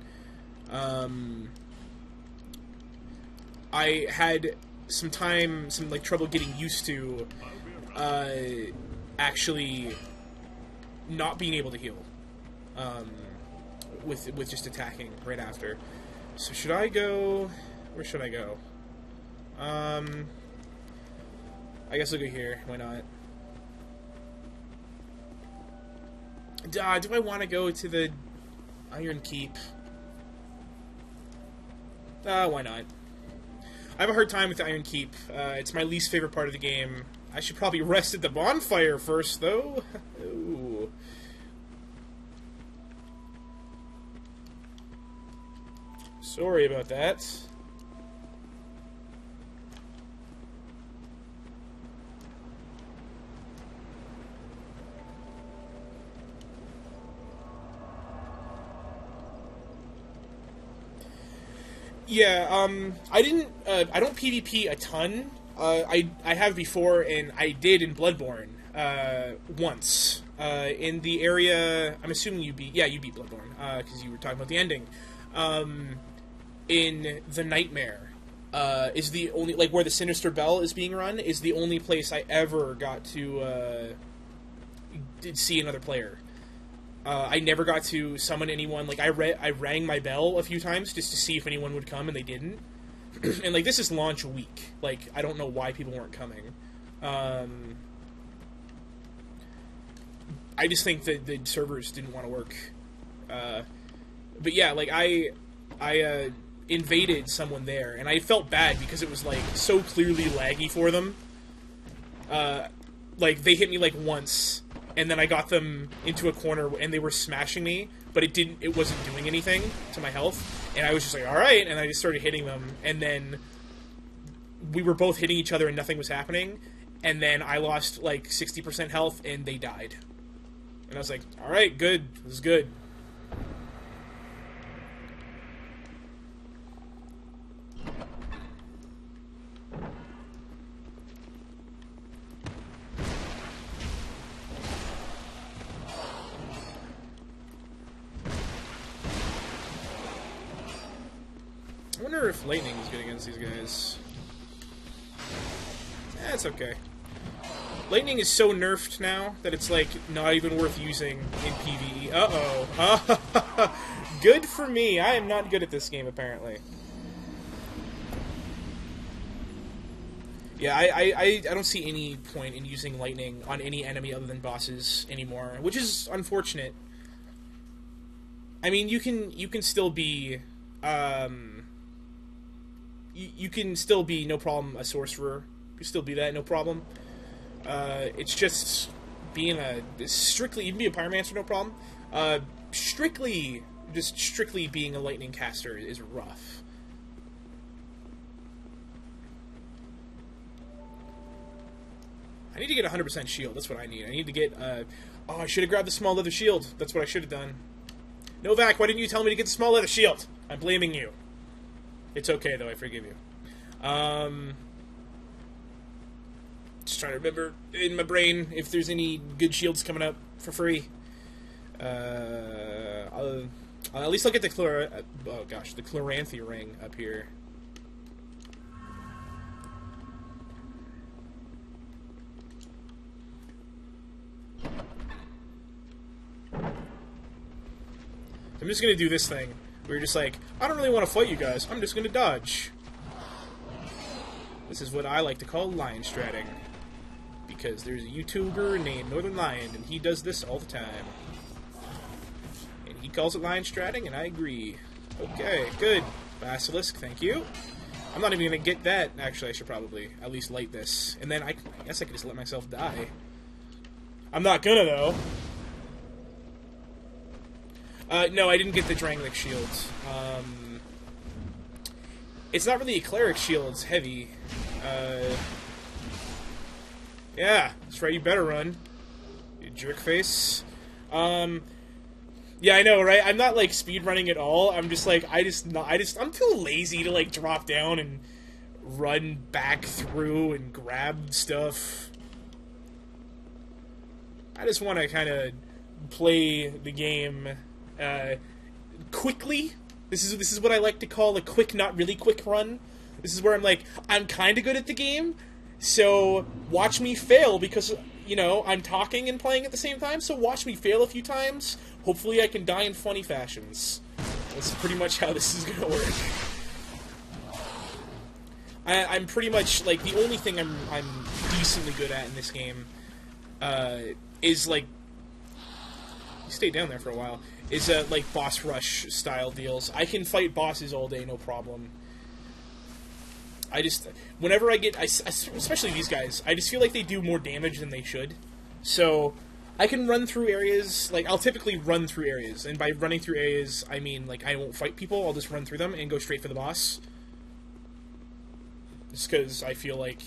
I had some trouble getting used to actually not being able to heal with just attacking right after. So should I go? Where should I go? I guess I'll go here. Why not? Do I want to go to the Iron Keep? Why not? I have a hard time with the Iron Keep. It's my least favorite part of the game. I should probably rest at the bonfire first, though. Ooh. Sorry about that. Yeah, I didn't, I don't PvP a ton. I have before, and I did in Bloodborne, once. In the area, I'm assuming you beat Bloodborne, because you were talking about the ending. In the Nightmare, is the only, like, where the Sinister Bell is being run, is the only place I ever got to, did see another player. I never got to summon anyone. Like, I rang my bell a few times just to see if anyone would come, and they didn't. And, like, this is launch week. Like, I don't know why people weren't coming. I just think that the servers didn't want to work. But yeah, like, I invaded someone there, and I felt bad because it was, like, so clearly laggy for them. Like, they hit me, like, once, and then I got them into a corner, and they were smashing me, but it wasn't doing anything to my health, and I was just like, alright, and I just started hitting them, and then we were both hitting each other and nothing was happening, and then I lost, like, 60% health, and they died. And I was like, alright, good, this is good. I wonder if lightning is good against these guys. It's okay. Lightning is so nerfed now that it's, like, not even worth using in PvE. Uh-oh. Good for me. I am not good at this game, apparently. Yeah, I don't see any point in using lightning on any enemy other than bosses anymore, which is unfortunate. I mean, you can still be, you can still be, no problem, a sorcerer. You can still be that, no problem. It's just being strictly, you can be a pyromancer, no problem. Strictly being a lightning caster is rough. I need to get 100% shield, that's what I need. I need to get, oh, I should have grabbed the small leather shield. That's what I should have done. Novak, why didn't you tell me to get the small leather shield? I'm blaming you. It's okay, though, I forgive you. Just trying to remember in my brain if there's any good shields coming up for free. At least I'll get the the Chloranthy ring up here. I'm just gonna do this thing where you're just like, I don't really want to fight you guys, I'm just gonna dodge. This is what I like to call lion stratting. Because there's a YouTuber named Northern Lion, and he does this all the time. And he calls it lion stratting, and I agree. Okay, good. Basilisk, thank you. I'm not even gonna get that. Actually, I should probably at least light this. And then I guess I could just let myself die. I'm not gonna, though. No, I didn't get the Drangleic shield. It's not really a cleric shield, it's heavy. Yeah, that's right, you better run. You jerk face. Yeah, I know, right? I'm not, like, speedrunning at all. I'm just, like, I'm too lazy to, like, drop down and run back through and grab stuff. I just want to kind of play the game, quickly. This is what I like to call a quick, not really quick run. This is where I'm like, I'm kind of good at the game, so watch me fail because, you know, I'm talking and playing at the same time, so watch me fail a few times. Hopefully I can die in funny fashions. That's pretty much how this is going to work. I'm pretty much, like, the only thing I'm decently good at in this game, is, like, you stay down there for a while, is, like, boss rush style deals. I can fight bosses all day, no problem. I just, whenever I get, especially these guys, I just feel like they do more damage than they should. So, I can run through areas, like, I'll typically run through areas, and by running through areas, I mean, like, I won't fight people, I'll just run through them and go straight for the boss. Just because I feel like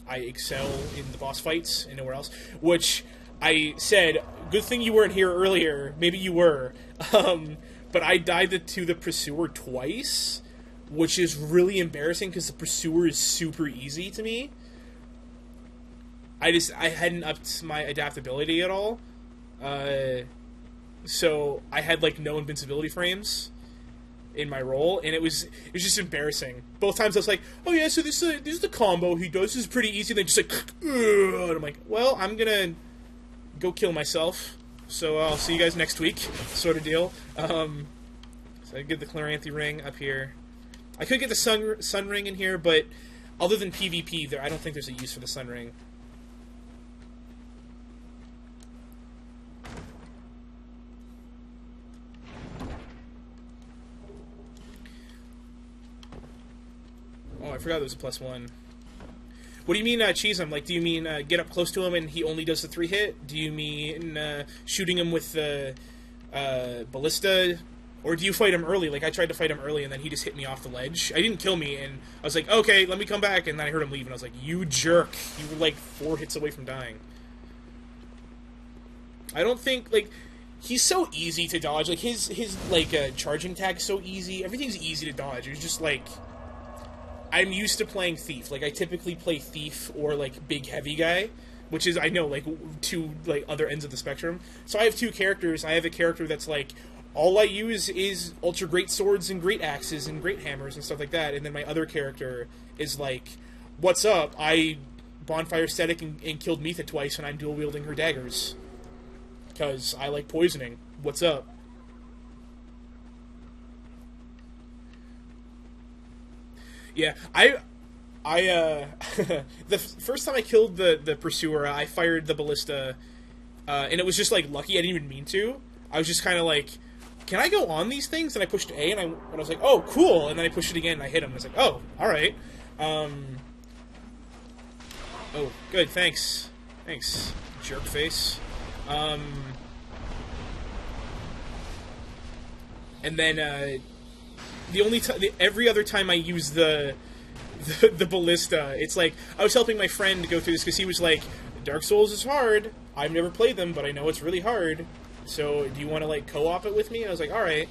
I excel in the boss fights and nowhere else. Which, I said, good thing you weren't here earlier, maybe you were, but I died to the Pursuer twice, which is really embarrassing because the Pursuer is super easy to me. I hadn't upped my adaptability at all. So I had, like, no invincibility frames in my role, and it was just embarrassing. Both times I was like, oh yeah, so this is the combo he does. This is pretty easy. And then just like, ugh, and I'm like, well, I'm gonna go kill myself. So I'll see you guys next week, sort of deal. So I get the Chloranthy ring up here. I could get the sun ring in here, but other than PvP, I don't think there's a use for the sun ring. Oh, I forgot there was a +1. What do you mean cheese him? Like, do you mean get up close to him and he only does the 3-hit? Do you mean shooting him with the ballista? Or do you fight him early? Like, I tried to fight him early and then he just hit me off the ledge. I didn't kill me, and I was like, okay, let me come back. And then I heard him leave, and I was like, you jerk. You were like 4 hits away from dying. I don't think, like, he's so easy to dodge. Like, his like, charging tag's so easy. Everything's easy to dodge. It's just, like, I'm used to playing Thief. Like, I typically play Thief or, like, Big Heavy Guy, which is, I know, like, 2, like, other ends of the spectrum. So I have 2 characters. I have a character that's, like, all I use is ultra great swords and great axes and great hammers and stuff like that. And then my other character is, like, what's up? I bonfire static and killed Mitha twice, and I'm dual wielding her daggers. Because I like poisoning. What's up? Yeah, the first time I killed the Pursuer, I fired the ballista, and it was just, like, lucky. I didn't even mean to. I was just kind of like, can I go on these things? And I pushed A, and I was like, oh, cool. And then I pushed it again, and I hit him. I was like, oh, all right. Oh, good, thanks. Thanks, jerk face. And then, every other time I use the ballista, it's like, I was helping my friend go through this because he was like, Dark Souls is hard. I've never played them, but I know it's really hard. So, do you want to, like, co-op it with me? And I was like, alright.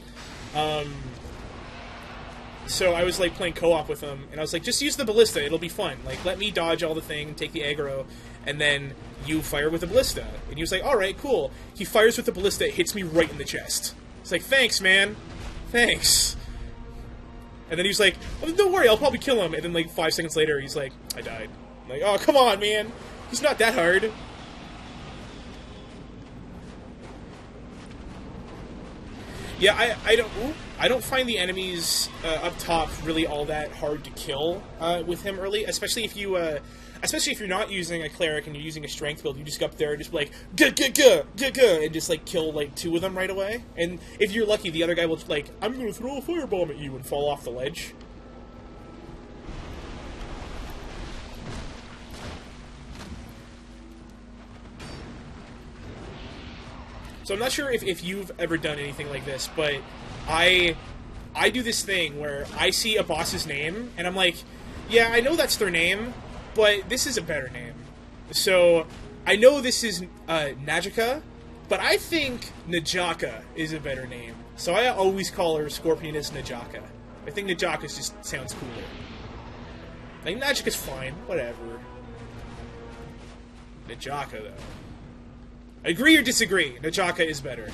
So I was, like, playing co-op with him, and I was like, just use the ballista, it'll be fun. Like, let me dodge all the thing, take the aggro, and then you fire with the ballista. And he was like, alright, cool. He fires with the ballista, it hits me right in the chest. It's like, thanks, man. Thanks. And then he's like, oh, don't worry, I'll probably kill him. And then, like, 5 seconds later, he's like, I died. I'm like, oh, come on, man. He's not that hard. Yeah, I don't find the enemies up top really all that hard to kill with him early, especially if you're not using a cleric and you're using a strength build. You just go up there and just be like, and just, like, kill, like, 2 of them right away. And if you're lucky, the other guy will, like, I'm gonna throw a firebomb at you and fall off the ledge. So I'm not sure if you've ever done anything like this, but I do this thing where I see a boss's name, and I'm like, yeah, I know that's their name, but this is a better name. So I know this is Najika, but I think Najaka is a better name. So I always call her Scorpioness Najaka. I think Najaka just sounds cooler. I think Najika's fine, whatever. Najaka, though. Agree or disagree? Najaka is better.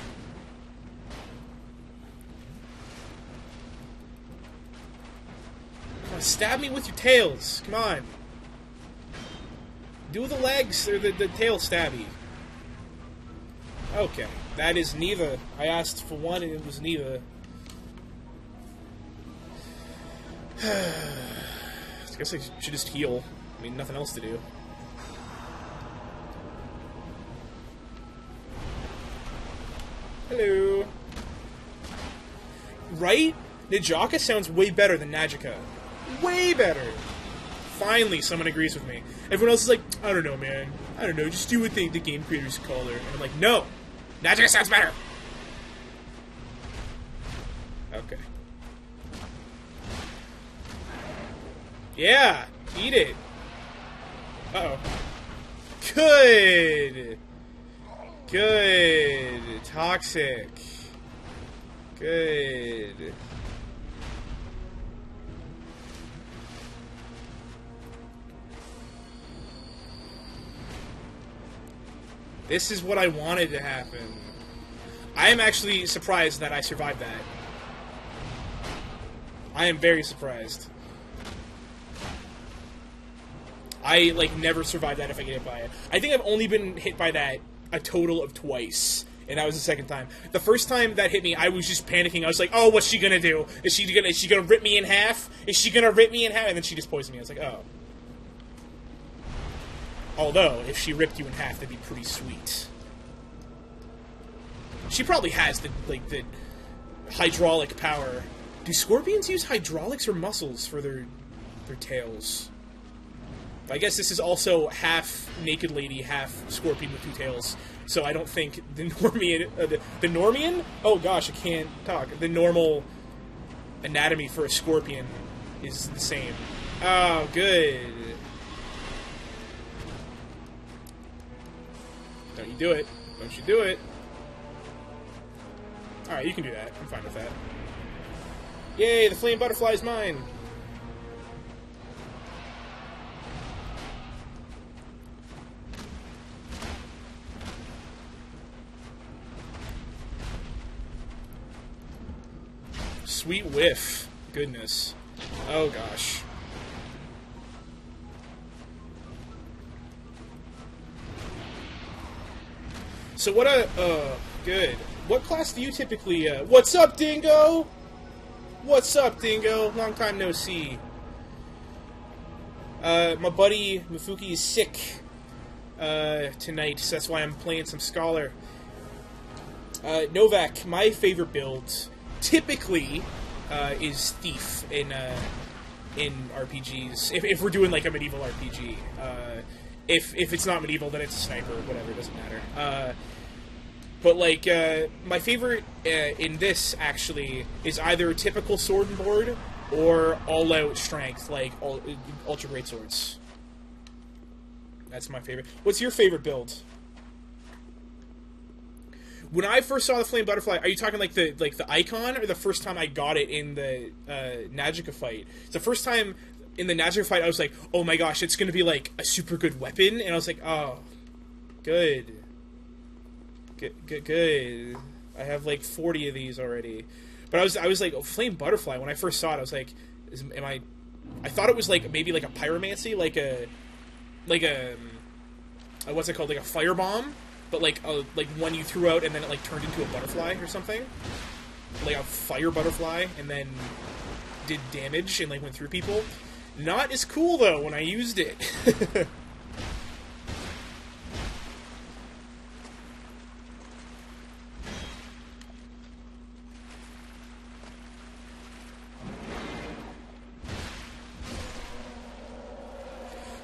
Come on, stab me with your tails. Come on. Do the legs or the tail stabby. Okay. That is neither. I asked for one and it was neither. I guess I should just heal. I mean, nothing else to do. Hello. Right? Najaka sounds way better than Najika. Way better. Finally, someone agrees with me. Everyone else is like, I don't know, man. I don't know, just do what the game creators call her. And I'm like, no! Najika sounds better! Okay. Yeah! Eat it! Uh-oh. Good! Good. Toxic. Good. This is what I wanted to happen. I am actually surprised that I survived that. I am very surprised. I, like, never survive that if I get hit by it. I think I've only been hit by that a total of twice. And that was the second time. The first time that hit me, I was just panicking. I was like, oh, what's she gonna do? Is she gonna rip me in half? Is she gonna rip me in half? And then she just poisoned me. I was like, oh. Although, if she ripped you in half, that'd be pretty sweet. She probably has the hydraulic power. Do scorpions use hydraulics or muscles for their tails? I guess this is also half naked lady, half scorpion with two tails. So I don't think the Normian... the Normian? Oh gosh, I can't talk. The normal anatomy for a scorpion is the same. Oh, good. Don't you do it. Don't you do it. Alright, you can do that. I'm fine with that. Yay, the flame butterfly is mine! Sweet whiff. Goodness. Oh gosh. So what good. What class do you typically, what's up, Dingo? What's up, Dingo? Long time no see. My buddy Mifuki is sick, tonight, so that's why I'm playing some Scholar. Novak, my favorite build, typically, is Thief in RPGs. If we're doing, like, a medieval RPG. If it's not medieval, then it's a sniper, whatever, it doesn't matter. But, like, my favorite in this, actually, is either typical sword and board or all-out strength, like ultra great swords. That's my favorite. What's your favorite build? When I first saw the Flame Butterfly, are you talking like the icon, or the first time I got it in the Najika fight? The first time in the Najika fight, I was like, oh my gosh, it's going to be like a super good weapon, and I was like, oh, good. Good. I have like 40 of these already. But I was like, oh, Flame Butterfly, when I first saw it, I was like, I thought it was like maybe like a pyromancy, like a what's it called, like a firebomb, but like one you threw out and then it like turned into a butterfly or something, like a fire butterfly, and then did damage and like went through people. Not as cool though when I used it.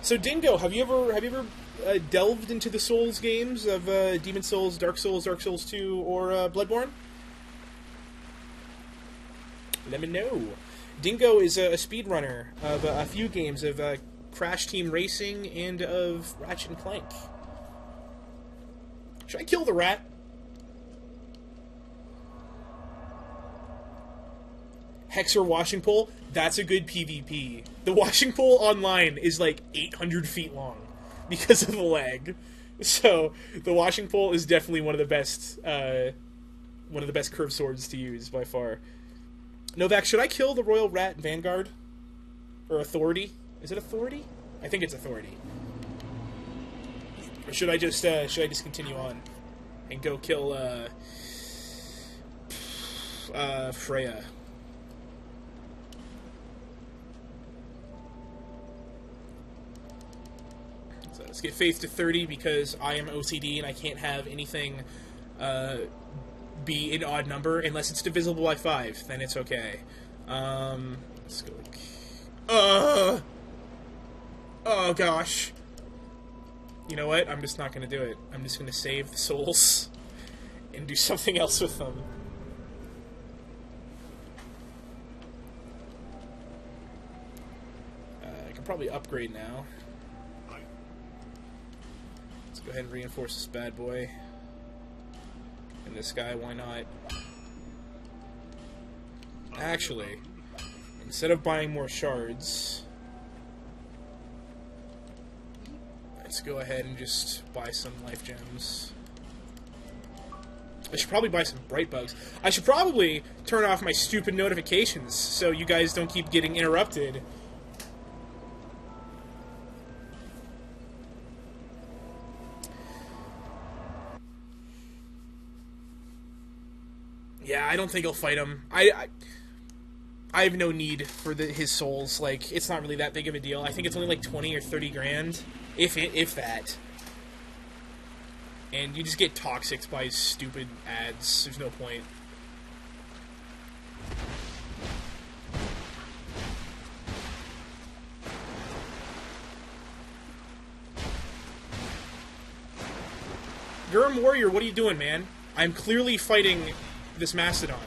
So Dingo, have you ever delved into the Souls games of Demon Souls, Dark Souls 2, or Bloodborne? Let me know. Dingo is a speedrunner of a few games of Crash Team Racing and of Ratchet & Clank. Should I kill the rat? Hexer washing pole, that's a good PvP. The washing pole online is like 800 feet long because of the lag. So the washing pole is definitely one of the best curved swords to use by far. Novak, should I kill the Royal Rat Vanguard? Or Authority? Is it Authority? I think it's Authority. Or should I just continue on and go kill Freya? So let's get Faith to 30 because I am OCD and I can't have anything be an odd number unless it's divisible by 5. Then it's okay. Let's go. Oh gosh. You know what? I'm just not gonna do it. I'm just gonna save the souls and do something else with them. I can probably upgrade now. Let's go ahead and reinforce this bad boy. And this guy, why not? Actually, instead of buying more shards, let's Let's go ahead and just buy some life gems. I should probably buy some bright bugs. I should probably turn off my stupid notifications so you guys don't keep getting interrupted. Yeah, I don't think I'll fight him. I have no need for his souls. Like, it's not really that big of a deal. I think it's only like 20 or 30 grand, if that. And you just get toxicked by stupid ads. There's no point. Gurm Warrior, what are you doing, man? I'm clearly fighting this Mastodon.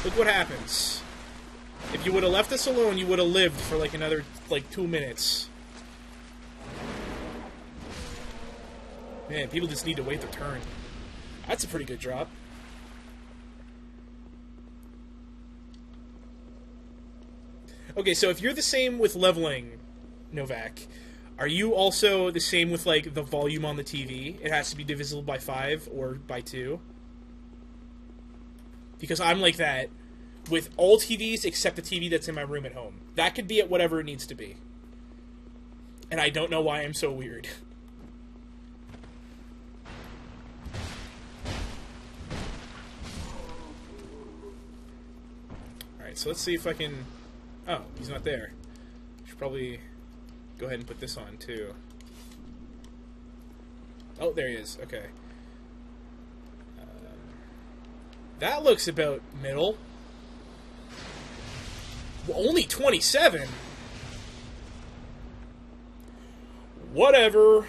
Look what happens. If you would have left us alone, you would have lived for like another, 2 minutes. Man, people just need to wait their turn. That's a pretty good drop. Okay, so if you're the same with leveling, Novak, are you also the same with, like, the volume on the TV? It has to be divisible by 5 or by 2? Because I'm like that with all TVs except the TV that's in my room at home. That could be at whatever it needs to be. And I don't know why I'm so weird. Alright, so let's see if I can... Oh, he's not there. Should probably go ahead and put this on, too. Oh, there he is. Okay. That looks about middle. Well, only 27? Whatever.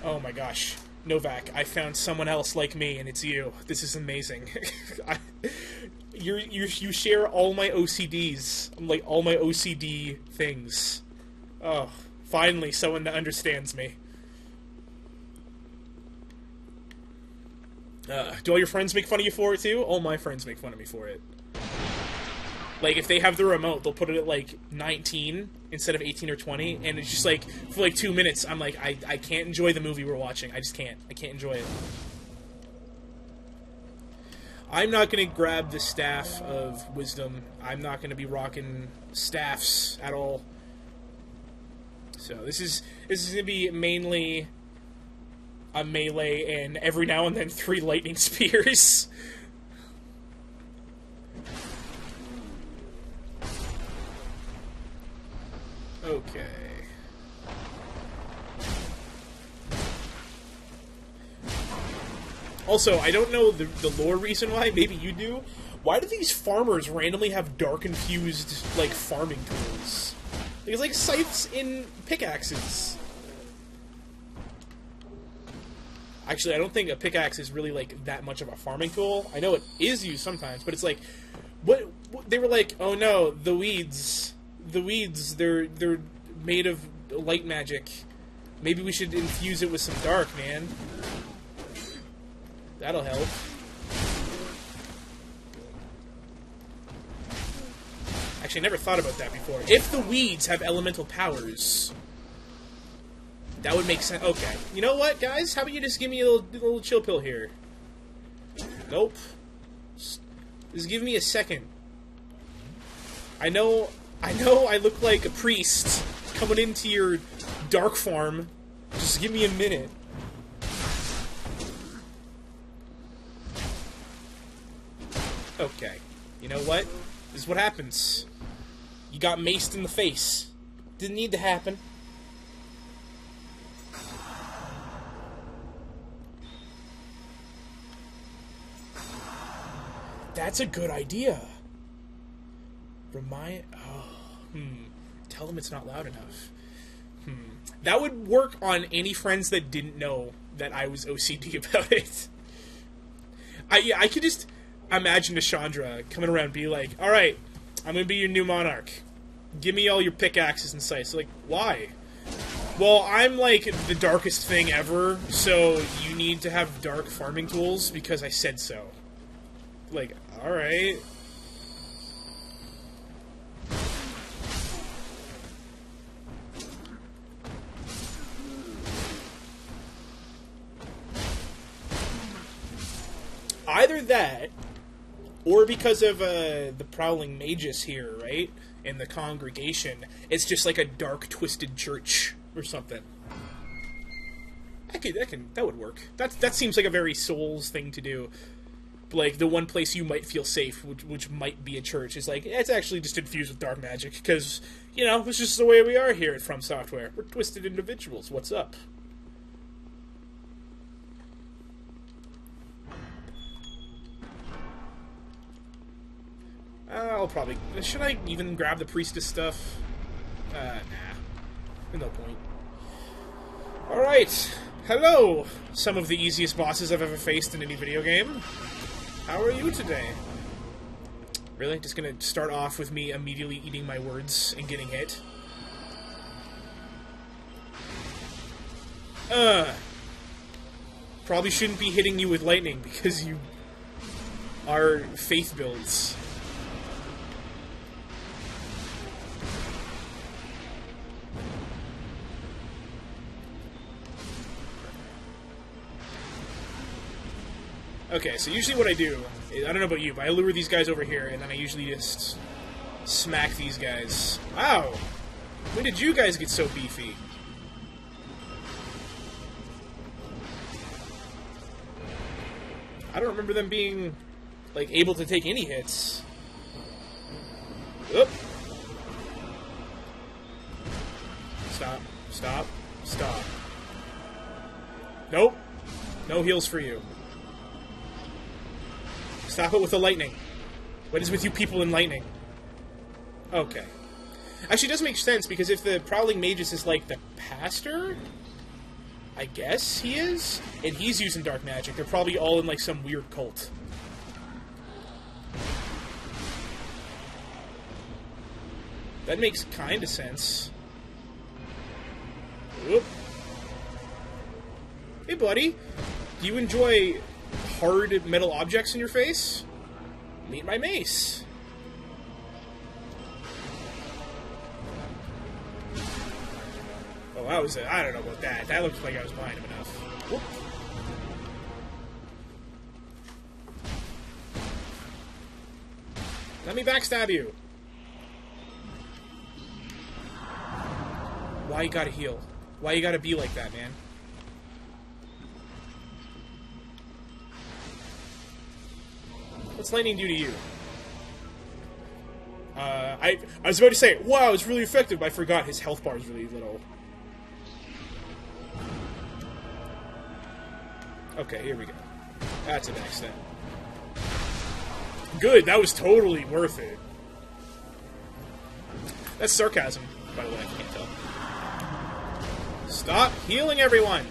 Oh my gosh. Novak, I found someone else like me, and it's you. This is amazing. You share all my OCDs, like all my OCD things. Oh, finally someone that understands me. Do all your friends make fun of you for it too? All my friends make fun of me for it. Like, if they have the remote, they'll put it at, like, 19 instead of 18 or 20, and it's just, like, for, like, 2 minutes, I'm like, I can't enjoy the movie we're watching. I just can't. I can't enjoy it. I'm not going to grab the Staff of Wisdom. I'm not going to be rocking staffs at all. So, this is going to be mainly a melee and every now and then 3 lightning spears. Okay. Also, I don't know the lore reason why, maybe you do. Why do these farmers randomly have dark-infused, like, farming tools? It's like scythes in pickaxes. Actually, I don't think a pickaxe is really, like, that much of a farming tool. I know it is used sometimes, but it's like... What they were like, oh no, the weeds, they're made of light magic. Maybe we should infuse it with some dark, man. That'll help. Actually, I never thought about that before. If the weeds have elemental powers, that would make sense. Okay. You know what, guys? How about you just give me a little chill pill here? Nope. Just give me a second. I know I look like a priest coming into your dark farm. Just give me a minute. Okay. You know what? This is what happens. You got maced in the face. Didn't need to happen. That's a good idea. Tell them it's not loud enough. That would work on any friends that didn't know that I was OCD about it. I could just imagine Chandra coming around and be like, alright, I'm gonna be your new monarch. Give me all your pickaxes and scythes. Like, why? Well, I'm like the darkest thing ever, so you need to have dark farming tools because I said so. Like, alright. Either that, or because of the Prowling Magus here, right? In the congregation, it's just like a dark, twisted church or something. That would work. That seems like a very Souls thing to do. Like, the one place you might feel safe, which might be a church, is like, it's actually just infused with dark magic, because, you know, it's just the way we are here at From Software. We're twisted individuals. What's up? I'll probably... Should I even grab the priestess stuff? Nah. No point. Alright. Hello, some of the easiest bosses I've ever faced in any video game. How are you today? Really? Just gonna start off with me immediately eating my words and getting hit? Probably shouldn't be hitting you with lightning because you are faith builds. Okay, so usually what I do, I don't know about you, but I lure these guys over here, and then I usually just smack these guys. Wow! When did you guys get so beefy? I don't remember them being, like, able to take any hits. Oop! Stop. Stop. Stop. Nope. No heals for you. Stop it with the lightning. What is with you people in lightning? Okay. Actually, it does make sense, because if the Prowling Magus is like the pastor, I guess he is, and he's using dark magic, they're probably all in like some weird cult. That makes kind of sense. Whoop. Hey, buddy. Do you enjoy hard metal objects in your face? Meet my mace. Oh, that was I don't know about that. That looked like I was behind him enough. Whoop. Let me backstab you. Why you gotta heal? Why you gotta be like that, man? What's lightning do to you? I was about to say, wow, it's really effective, but I forgot his health bar is really little. Okay, here we go. That's an accident. Good, that was totally worth it. That's sarcasm, by the way, I can't tell. Stop healing everyone!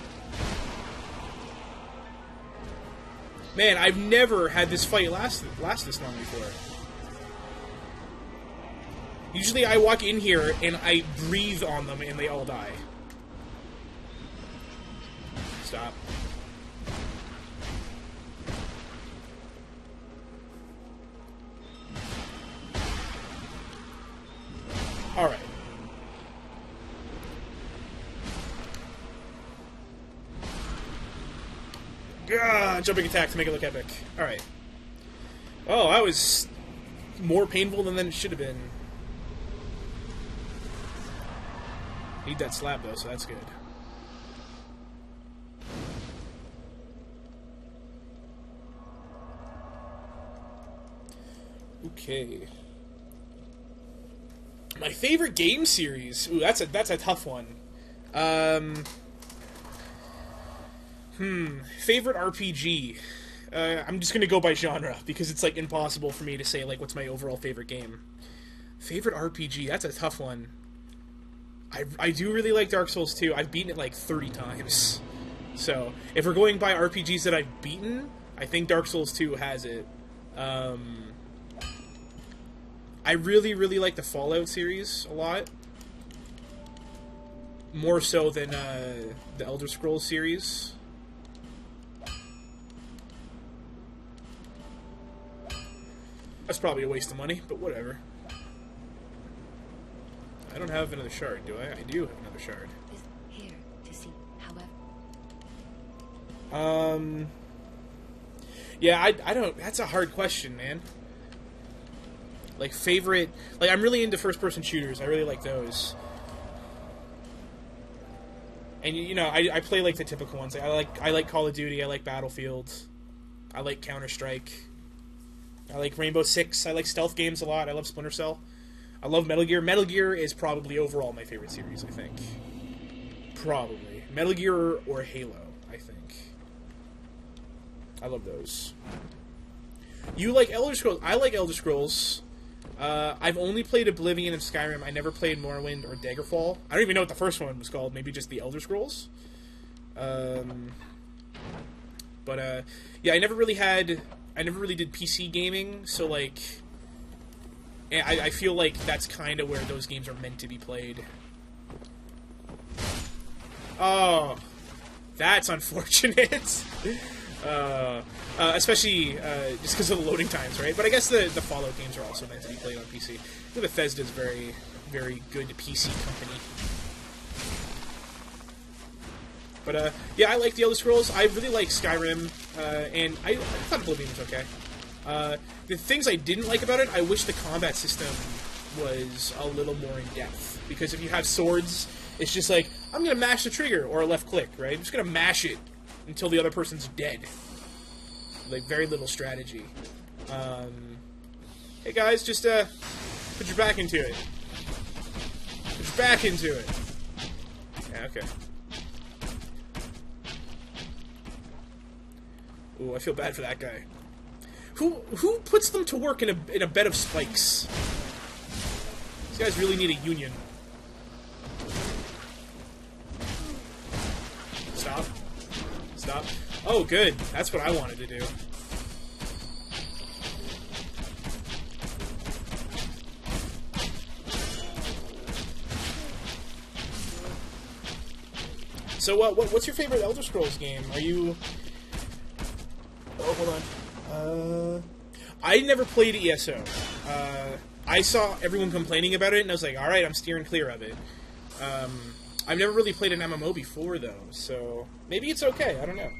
Man, I've never had this fight last this long before. Usually I walk in here and I breathe on them and they all die. Stop. Alright. Jumping attack to make it look epic. Alright. Oh, that was more painful than it should have been. Need that slab, though, so that's good. Okay. My favorite game series. Ooh, that's a tough one. Favorite RPG. I'm just gonna go by genre, because it's, like, impossible for me to say, like, what's my overall favorite game. Favorite RPG, that's a tough one. I do really like Dark Souls 2. I've beaten it, like, 30 times. So, if we're going by RPGs that I've beaten, I think Dark Souls 2 has it. I really, really like the Fallout series a lot. more so than the Elder Scrolls series. That's probably a waste of money, but whatever. I don't have another shard, do I? I do have another shard. Is here to see, however. Yeah, I don't... That's a hard question, man. Like, favorite... Like, I'm really into first-person shooters. I really like those. And, you know, I play, like, the typical ones. I like Call of Duty. I like Battlefield. I like Counter-Strike. I like Rainbow Six. I like stealth games a lot. I love Splinter Cell. I love Metal Gear. Metal Gear is probably overall my favorite series, I think. Probably. Metal Gear or Halo, I think. I love those. You like Elder Scrolls. I like Elder Scrolls. I've only played Oblivion and Skyrim. I never played Morrowind or Daggerfall. I don't even know what the first one was called. Maybe just the Elder Scrolls. Yeah, I never really did PC gaming, so, like... I feel like that's kind of where those games are meant to be played. Oh, that's unfortunate. Especially just because of the loading times, right? But I guess the Fallout games are also meant to be played on PC. I think Bethesda's very, very good PC company. But, yeah, I like the Elder Scrolls. I really like Skyrim, and I thought Oblivion was okay. The things I didn't like about it, I wish the combat system was a little more in-depth. Because if you have swords, it's just like, I'm going to mash the trigger, or a left click, right? I'm just going to mash it until the other person's dead. Like, very little strategy. Hey guys, just, put your back into it. Put your back into it. Yeah, okay. Ooh, I feel bad for that guy. Who puts them to work in a bed of spikes? These guys really need a union. Stop. Stop. Oh, good. That's what I wanted to do. So, what's your favorite Elder Scrolls game? Are you... Oh, hold on. I never played ESO. I saw everyone complaining about it, and I was like, alright, I'm steering clear of it. I've never really played an MMO before, though, so maybe it's okay, I don't know.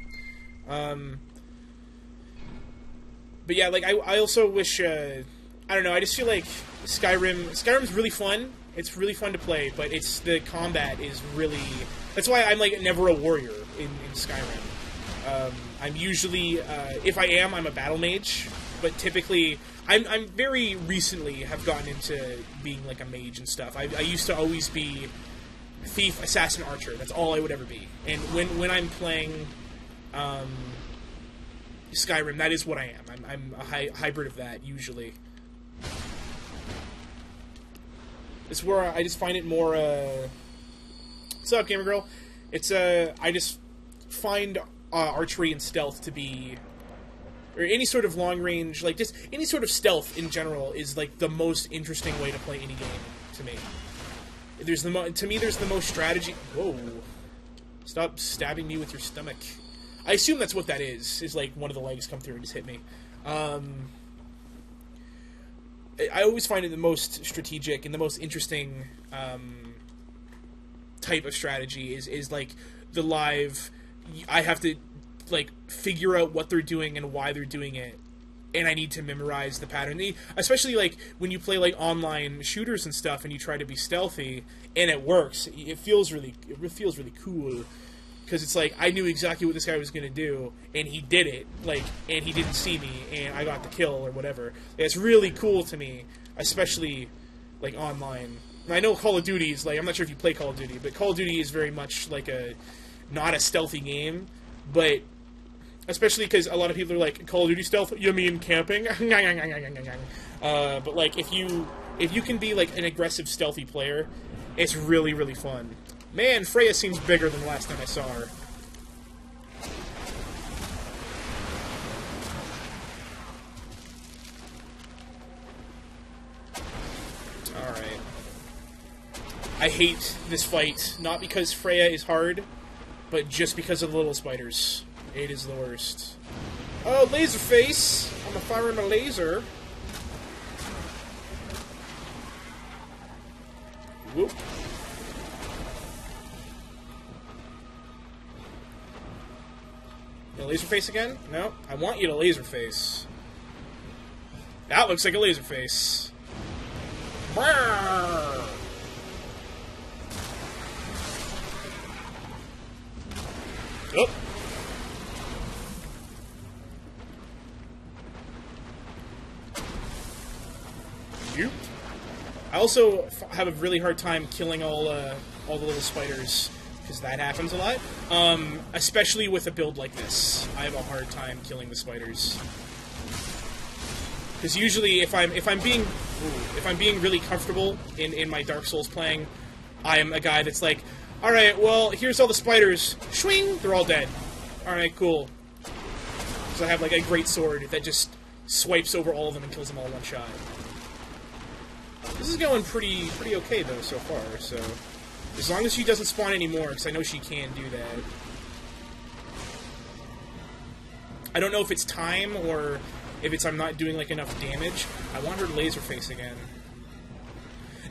But yeah, like, I also wish, I don't know, I just feel like Skyrim's really fun. It's really fun to play, but the combat is really... That's why I'm, like, never a warrior in Skyrim. I'm usually, if I am, I'm a battle mage, but typically, I'm very recently have gotten into being, like, a mage and stuff. I used to always be thief, assassin, archer. That's all I would ever be. And when I'm playing, Skyrim, that is what I am. I'm a hybrid of that, usually. It's where I just find it more, what's up, gamer girl? It's, I just find... archery and stealth to be, or any sort of long range, like just any sort of stealth in general is like the most interesting way to play any game to me. There's to me there's the most strategy. Whoa! Stop stabbing me with your stomach. I assume that's what that is like one of the legs come through and just hit me. I always find it the most strategic and the most interesting type of strategy is like the live. I have to, like, figure out what they're doing and why they're doing it, and I need to memorize the pattern. Especially, like, when you play, like, online shooters and stuff, and you try to be stealthy, and it works. It feels really cool, because it's like, I knew exactly what this guy was going to do, and he did it, like, and he didn't see me, and I got the kill, or whatever. It's really cool to me, especially, like, online. And I know Call of Duty is, like, I'm not sure if you play Call of Duty, but Call of Duty is very much, like, not a stealthy game, but especially because a lot of people are like, Call of Duty stealth, you mean camping? But like, if you can be like an aggressive stealthy player, it's really, really fun. Man, Freya seems bigger than the last time I saw her. Alright. I hate this fight, not because Freya is hard, but just because of the little spiders. It is the worst. Oh, laser face! I'm gonna fire him a laser. Whoop. You laser face again? No, I want you to laser face. That looks like a laser face. Brrr. Oh. You. I also have a really hard time killing all the little spiders, because that happens a lot. Especially with a build like this, I have a hard time killing the spiders. Because usually, if I'm being really comfortable in my Dark Souls playing, I am a guy that's like, all right, well, here's all the spiders. Swing, they're all dead. All right, cool. Because I have like a great sword that just swipes over all of them and kills them all in one shot. This is going pretty okay though so far. So as long as she doesn't spawn anymore, because I know she can do that. I don't know if it's time or if it's I'm not doing like enough damage. I want her to laser face again.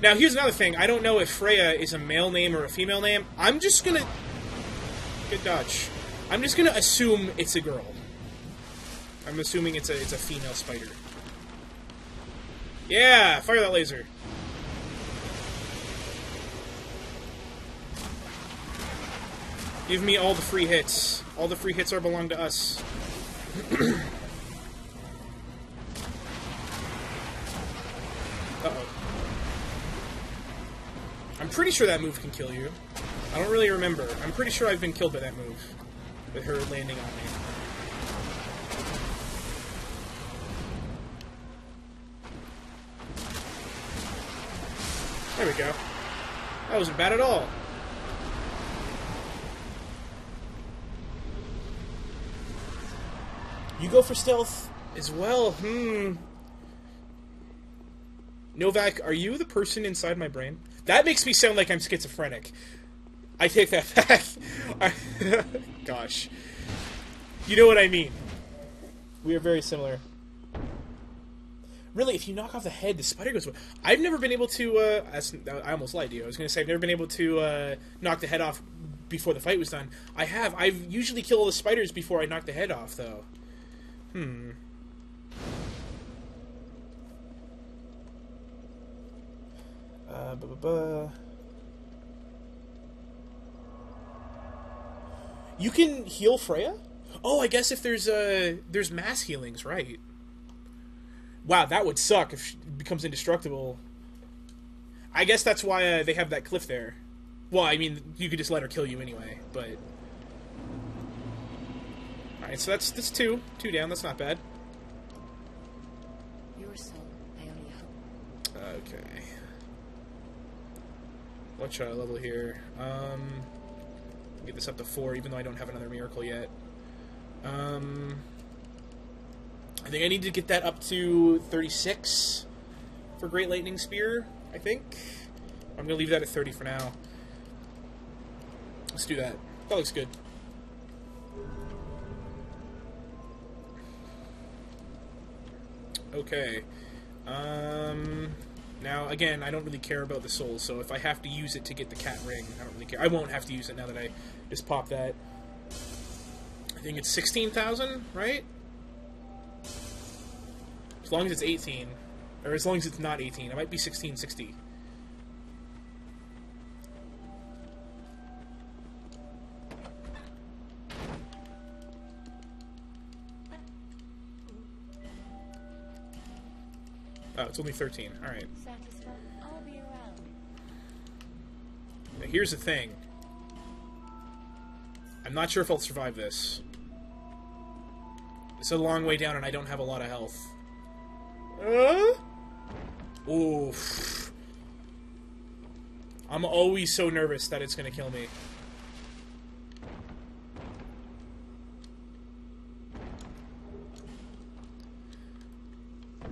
Now here's another thing. I don't know if Freya is a male name or a female name. I'm just gonna... Good dodge. I'm just gonna assume it's a girl. I'm assuming it's a female spider. Yeah! Fire that laser. Give me all the free hits. All the free hits belong to us. Uh-oh. I'm pretty sure that move can kill you. I don't really remember. I'm pretty sure I've been killed by that move. With her landing on me. There we go. That wasn't bad at all. You go for stealth as well. Novak, are you the person inside my brain? That makes me sound like I'm schizophrenic. I take that back. Gosh. You know what I mean. We are very similar. Really, if you knock off the head, the spider goes away. I've never been able to, I almost lied to you. I was going to say I've never been able to knock the head off before the fight was done. I have. I've usually killed all the spiders before I knock the head off, though. You can heal Freya? Oh, I guess if there's mass healings, right? Wow, that would suck if she becomes indestructible. I guess that's why they have that cliff there. Well, I mean, you could just let her kill you anyway, but... Alright, so that's two. Two down, that's not bad. Your soul, I only hope. Okay. What should I level here? Get this up to 4, even though I don't have another miracle yet. I think I need to get that up to 36 for Great Lightning Spear, I think. I'm going to leave that at 30 for now. Let's do that. That looks good. Okay. Now, again, I don't really care about the soul, so if I have to use it to get the cat ring, I don't really care. I won't have to use it now that I just popped that. I think it's 16,000, right? As long as it's 18. Or as long as it's not 18. It might be 1660. Oh, it's only 13. Alright. I'll be around. Now, here's the thing. I'm not sure if I'll survive this. It's a long way down and I don't have a lot of health. Oof. I'm always so nervous that it's gonna kill me.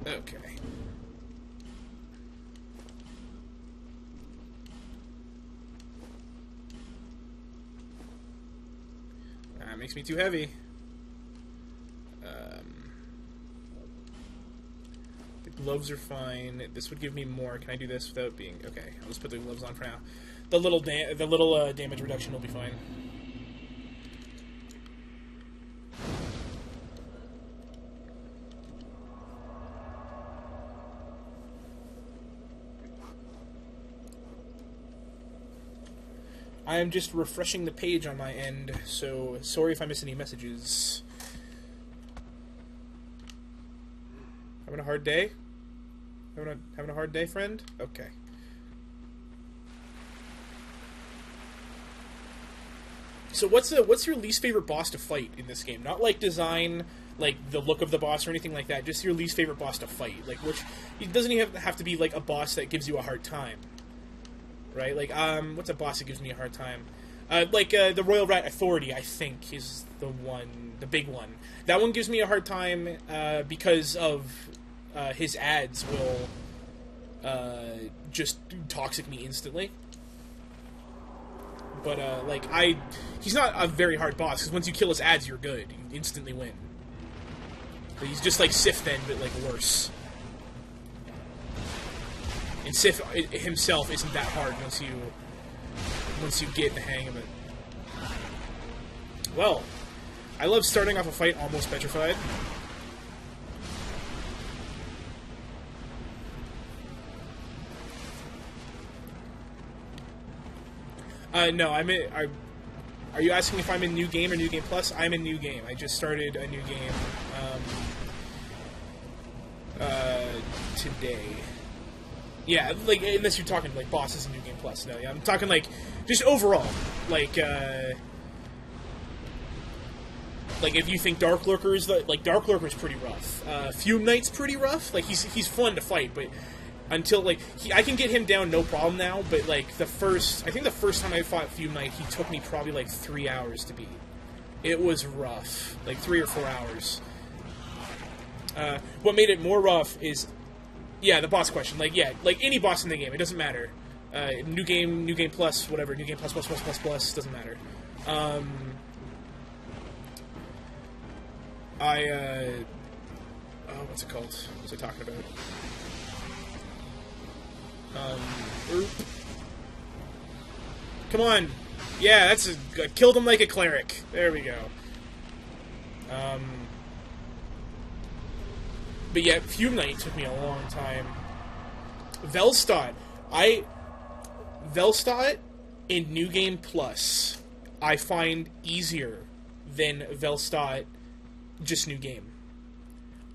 Okay. makes me too heavy. The gloves are fine. This would give me more. Can I do this without being... Okay, I'll just put the gloves on for now. The little damage reduction will be fine. I am just refreshing the page on my end, so sorry if I miss any messages. Having a hard day? Having a hard day, friend? Okay. So what's your least favorite boss to fight in this game? Not like design, like the look of the boss or anything like that. Just your least favorite boss to fight. Like which it doesn't even have to be like a boss that gives you a hard time. Right? Like, what's a boss that gives me a hard time? The Royal Rat Authority, I think, is the big one. That one gives me a hard time, because of, his ads will, just toxic me instantly. But, he's not a very hard boss, because once you kill his ads, you're good. You instantly win. But he's just like Sif then, but, like, worse. And Sif himself isn't that hard once you get the hang of it. Well, I love starting off a fight almost petrified. No, are you asking if I'm in New Game or New Game Plus? I'm in New Game. I just started a new game, today. Yeah, like, unless you're talking, like, bosses in New Game Plus. No, yeah, I'm talking, like, just overall. Like, if you think Dark Lurker's, Dark Lurker's pretty rough. Fume Knight's pretty rough. Like, he's fun to fight, but until, like, I can get him down no problem now, but, like, I think the first time I fought Fume Knight, he took me probably, like, 3 hours to beat. It was rough. Like, 3 or 4 hours. What made it more rough is... Yeah, the boss question. Like, yeah, like any boss in the game, it doesn't matter. New game plus, whatever. New game plus, doesn't matter. Oh, what's it called? What was I talking about? Come on! Yeah, that's killed him like a cleric. There we go. But yeah, Fume Knight took me a long time. Velstadt in New Game Plus, I find easier than Velstadt just New Game.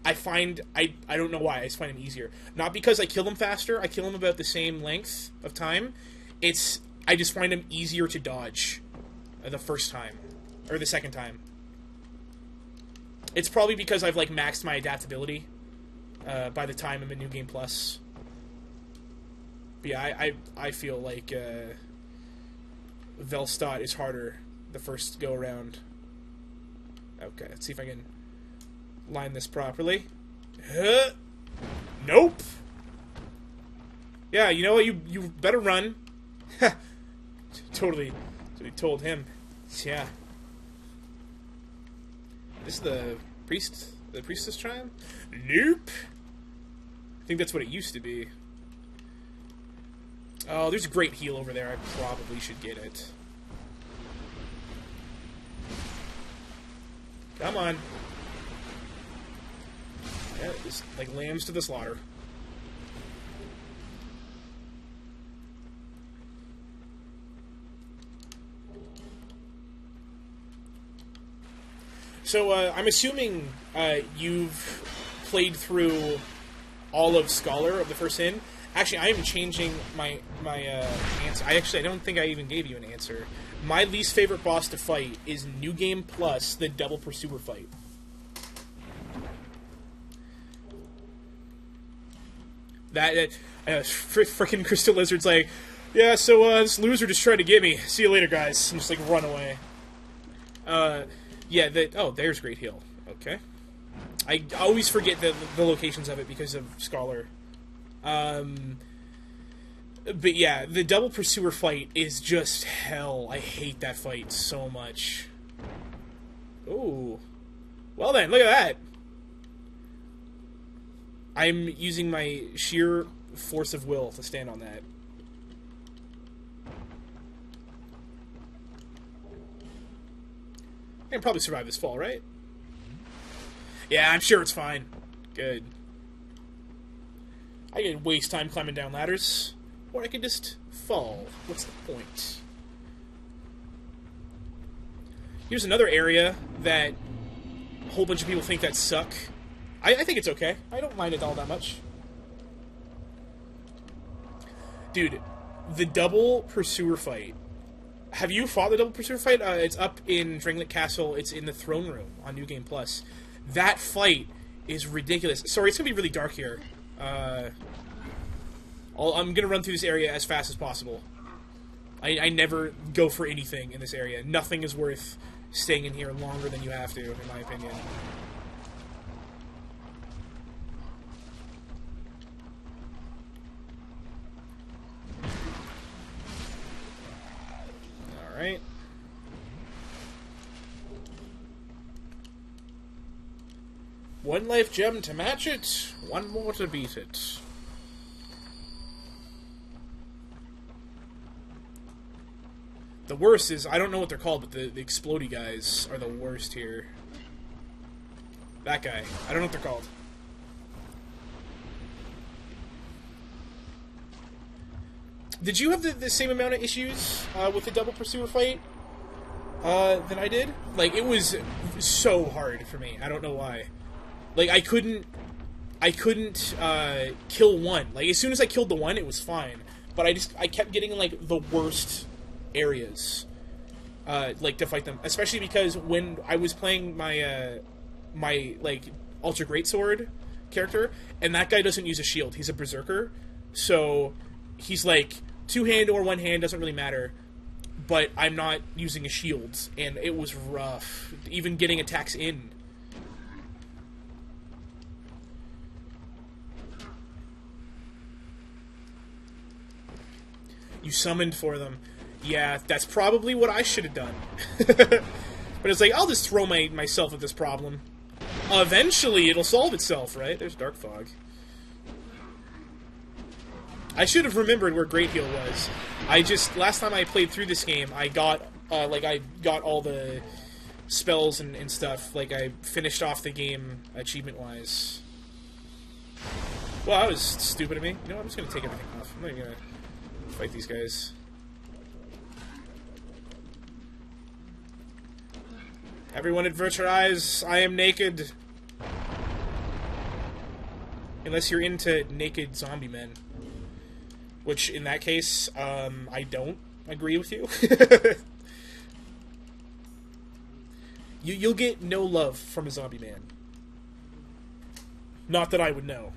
I don't know why, I just find him easier. Not because I kill him faster, I kill him about the same length of time. I just find him easier to dodge the first time. Or the second time. It's probably because I've, like, maxed my adaptability. By the time I'm in New Game Plus. But yeah, I feel like Velstadt is harder the first go around. Okay, let's see if I can line this properly. Nope! Yeah, you know what? You better run. Totally. So we told him. Yeah. This is the priestess triumph? Nope. I think that's what it used to be. Oh, there's a great heal over there. I probably should get it. Come on. Yeah, just like lambs to the slaughter. So, I'm assuming you've played through all of Scholar of the First Sin. Actually, I am changing my answer. I don't think I even gave you an answer. My least favorite boss to fight is New Game Plus, the Double Pursuer fight. Frickin' Crystal Lizard's like, yeah, so this loser just tried to get me. See you later, guys. And just like run away. Yeah, there's Great Heal. Okay. I always forget the locations of it because of Scholar. But yeah, the Double Pursuer fight is just hell. I hate that fight so much. Oh. Well then, look at that. I'm using my sheer force of will to stand on that. I can probably survive this fall, right? Yeah, I'm sure it's fine. Good. I can waste time climbing down ladders, or I can just fall. What's the point? Here's another area that a whole bunch of people think that suck. I think it's okay. I don't mind it all that much. Dude, the double pursuer fight. Have you fought the double pursuer fight? It's up in Drangleic Castle. It's in the throne room on New Game Plus. That fight is ridiculous. Sorry, it's going to be really dark here. I'm going to run through this area as fast as possible. I never go for anything in this area. Nothing is worth staying in here longer than you have to, in my opinion. Alright. One life gem to match it, one more to beat it. The worst is, I don't know what they're called, but the explodey guys are the worst here. That guy. I don't know what they're called. Did you have the same amount of issues with the double pursuer fight than I did? Like, it was so hard for me. I don't know why. Like, I couldn't kill one. Like, as soon as I killed the one, it was fine. But I kept getting, like, the worst areas, like, to fight them. Especially because when I was playing my, like, Ultra Greatsword character, and that guy doesn't use a shield. He's a berserker. So, he's, like, two-hand or one-hand, doesn't really matter. But I'm not using a shield, and it was rough. Even getting attacks in. You summoned for them. Yeah, that's probably what I should have done. But it's like, I'll just throw myself at this problem. Eventually, it'll solve itself, right? There's Dark Fog. I should have remembered where Great Heal was. Last time I played through this game, I got all the spells and stuff. Like, I finished off the game achievement-wise. Well, that was stupid of me. You know what, I'm just gonna take everything off. I'm not even gonna fight these guys. Everyone avert your eyes. I am naked. Unless you're into naked zombie men. Which, in that case, I don't agree with you. You'll get no love from a zombie man. Not that I would know.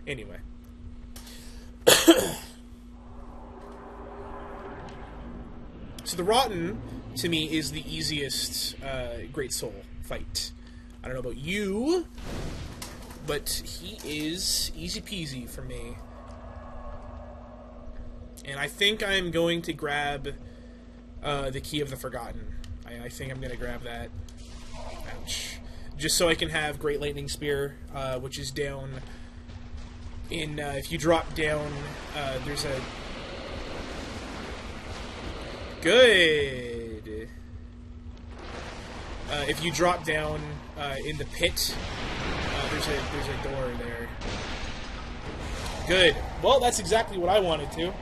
Anyway. So the Rotten, to me, is the easiest Great Soul fight. I don't know about you, but he is easy peasy for me. And I think I'm going to grab the Key of the Forgotten. I think I'm going to grab that. Ouch. Just so I can have Great Lightning Spear, which is down in, if you drop down, there's a... Good! If you drop down in the pit, there's a door there. Good. Well, that's exactly what I wanted to.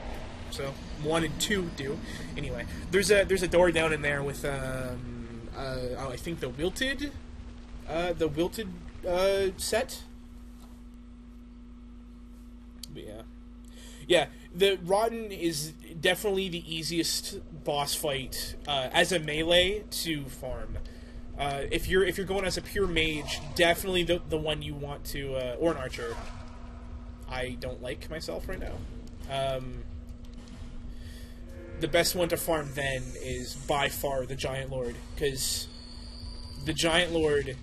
So, wanted to do. Anyway, there's a door down in there with, I think the Wilted set. But yeah. Yeah, the Rotten is definitely the easiest boss fight as a melee to farm. If you're going as a pure mage, definitely the one you want to, or an archer. I don't like myself right now. The best one to farm then is by far the Giant Lord, because the Giant Lord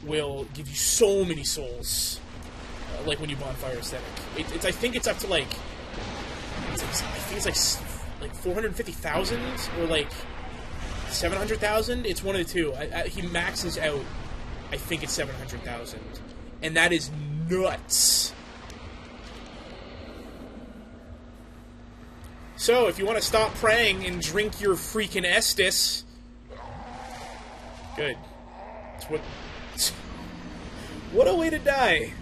will give you so many souls, like when you bonfire aesthetic. I think it's up to like, I think it's like 450,000 or like 700,000? It's one of the two. He maxes out, I think it's 700,000. And that is nuts. So, if you want to stop praying and drink your freaking Estus... Good. It's what... What a way to die.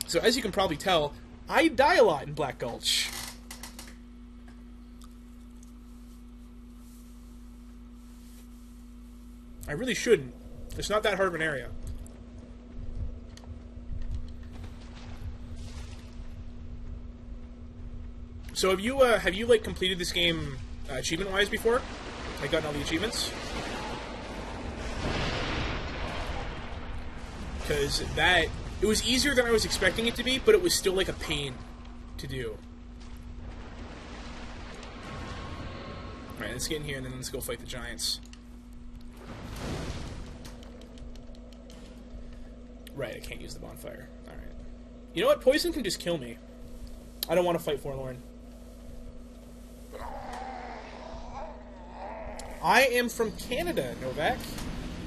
So, as you can probably tell, I die a lot in Black Gulch. I really shouldn't. It's not that hard of an area. So have you like completed this game achievement-wise before? Like gotten all the achievements? Because it was easier than I was expecting it to be, but it was still like a pain to do. Alright, let's get in here and then let's go fight the giants. Right, I can't use the bonfire. Alright. You know what? Poison can just kill me. I don't want to fight Forlorn. I am from Canada, Novak.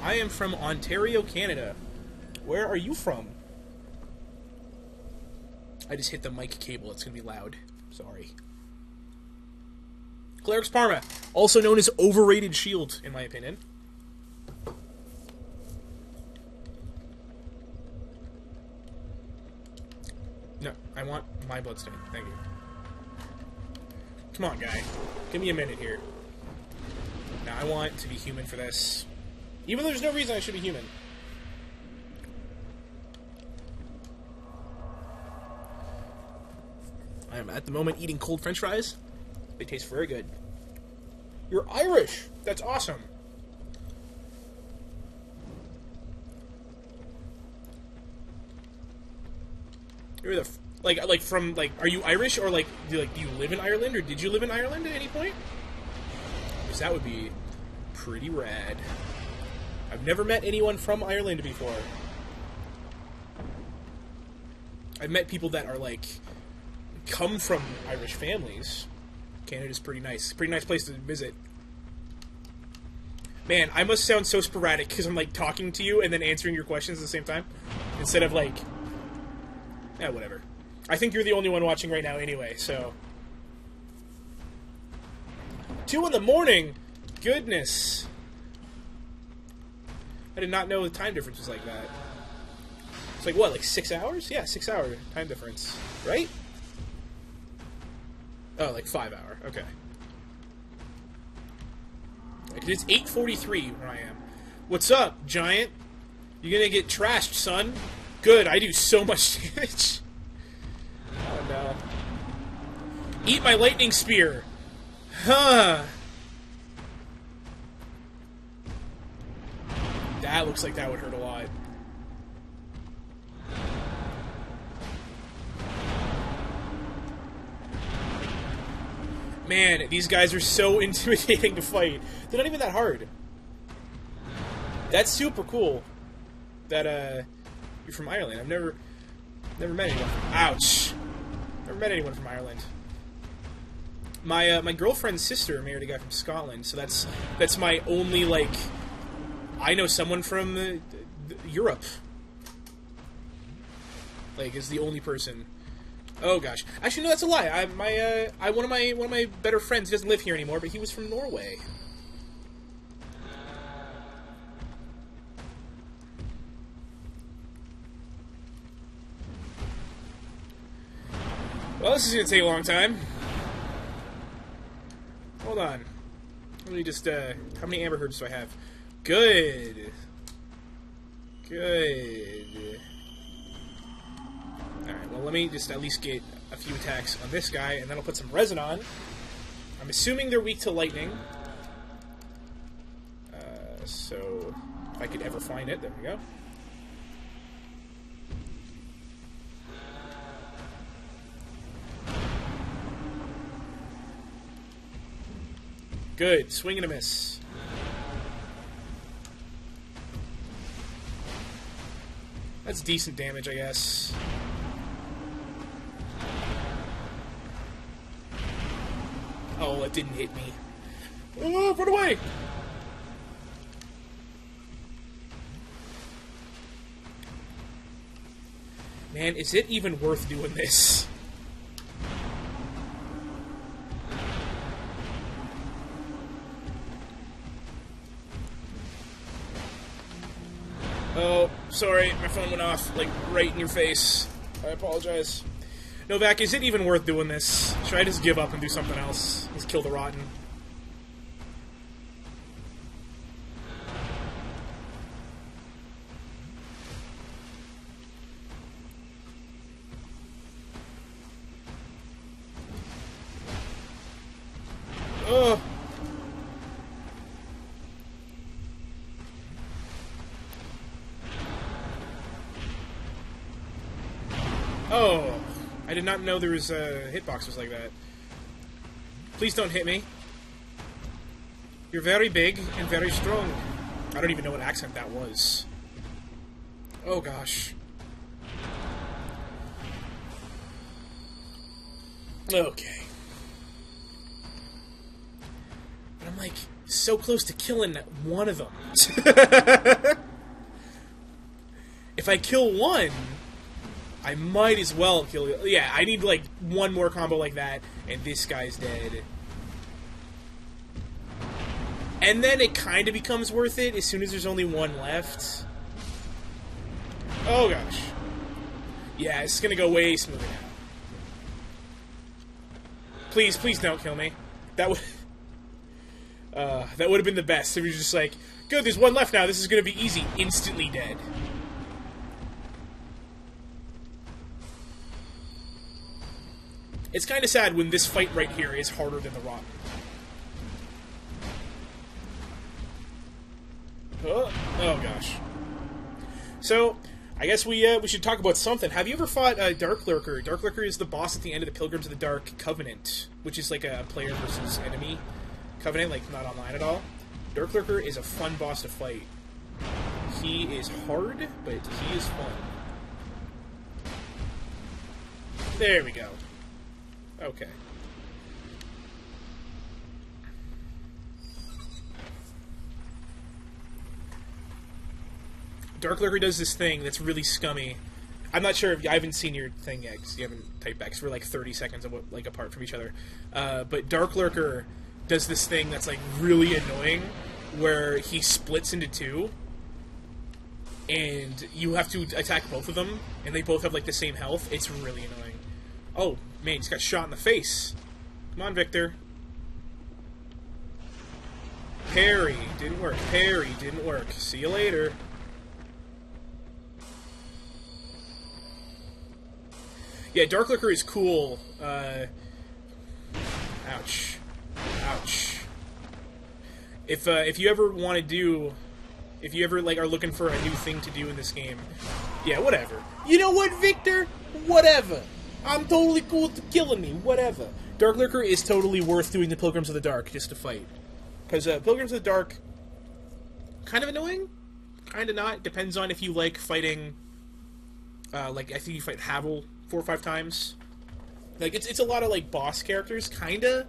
I am from Ontario, Canada. Where are you from? I just hit the mic cable. It's going to be loud. Sorry. Cleric's Parma, also known as overrated shield, in my opinion. No, I want my bloodstain. Thank you. Come on, guy. Give me a minute here. Now, I want to be human for this. Even though there's no reason I should be human. I am, at the moment, eating cold french fries. They taste very good. You're Irish! That's awesome! You're the... Like, from, like, are you Irish, or, like, do you live in Ireland, or did you live in Ireland at any point? Because that would be pretty rad. I've never met anyone from Ireland before. I've met people that are, like, come from Irish families. Canada's pretty nice. Pretty nice place to visit. Man, I must sound so sporadic because I'm, like, talking to you and then answering your questions at the same time. Instead of, like... Yeah, whatever. I think you're the only one watching right now anyway, so... 2 in the morning? Goodness. I did not know the time difference was like that. It's like, what, like 6 hours? Yeah, 6 hour time difference. Right? Oh, like 5 hour. Okay. Like, it's 8:43 where I am. What's up, giant? You gonna get trashed, son? Good, I do so much damage. Oh, no. Eat my lightning spear. Huh. That looks like that would hurt a lot. Man, these guys are so intimidating to fight. They're not even that hard. That's super cool. That, you're from Ireland. I've never met anyone. Ouch. Never met anyone from Ireland. My girlfriend's sister married a guy from Scotland, so that's my only, like... I know someone from Europe. Like, is the only person. Oh gosh, actually no, that's a lie. One of my better friends, he doesn't live here anymore, but he was from Norway. Well, this is gonna take a long time. Hold on. Let me just how many amber herbs do I have? Good. Good. Alright, well, let me just at least get a few attacks on this guy, and then I'll put some resin on. I'm assuming they're weak to lightning. So, if I could ever find it, there we go. Good. Swing and a miss. That's decent damage, I guess. it didn't hit me. Oh, run away! Man, is it even worth doing this? Oh, sorry, my phone went off, like, right in your face. I apologize. Novak, is it even worth doing this? Should I just give up and do something else? Let's kill the Rotten. Ugh. Oh, I did not know there was hitboxes like that. Please don't hit me. You're very big and very strong. I don't even know what accent that was. Oh gosh. Okay. But I'm like so close to killing one of them. If I kill one, I might as well kill you. Yeah, I need, like, one more combo like that, and this guy's dead. And then it kind of becomes worth it as soon as there's only one left. Oh, gosh. Yeah, it's gonna go way smoother now. Please, please don't kill me. That would... that would have been the best if you're just like, good, there's one left now, this is gonna be easy. Instantly dead. It's kind of sad when this fight right here is harder than the Rotten. Oh gosh. So, I guess we should talk about something. Have you ever fought Dark Lurker? Dark Lurker is the boss at the end of the Pilgrims of the Dark Covenant, which is like a player versus enemy Covenant, like not online at all. Dark Lurker is a fun boss to fight. He is hard, but he is fun. There we go. Okay. Dark Lurker does this thing that's really scummy. I'm not sure if I haven't seen your thing yet because you haven't typed back. 'Cause we're like 30 seconds like apart from each other. But Dark Lurker does this thing that's like really annoying, where he splits into two, and you have to attack both of them, and they both have like the same health. It's really annoying. Oh man, he just got shot in the face. Come on, Victor. Parry didn't work. Parry didn't work. See you later. Yeah, Dark Lurker is cool. Ouch. Ouch. If you ever want to do, if you ever like are looking for a new thing to do in this game, yeah, whatever. You know what, Victor? Whatever. I'm totally cool with killing me. Whatever. Dark Lurker is totally worth doing the Pilgrims of the Dark just to fight, because Pilgrims of the Dark, kind of annoying, kind of not. Depends on if you like fighting. Like I think you fight Havel 4 or 5 times. Like it's a lot of like boss characters, kinda.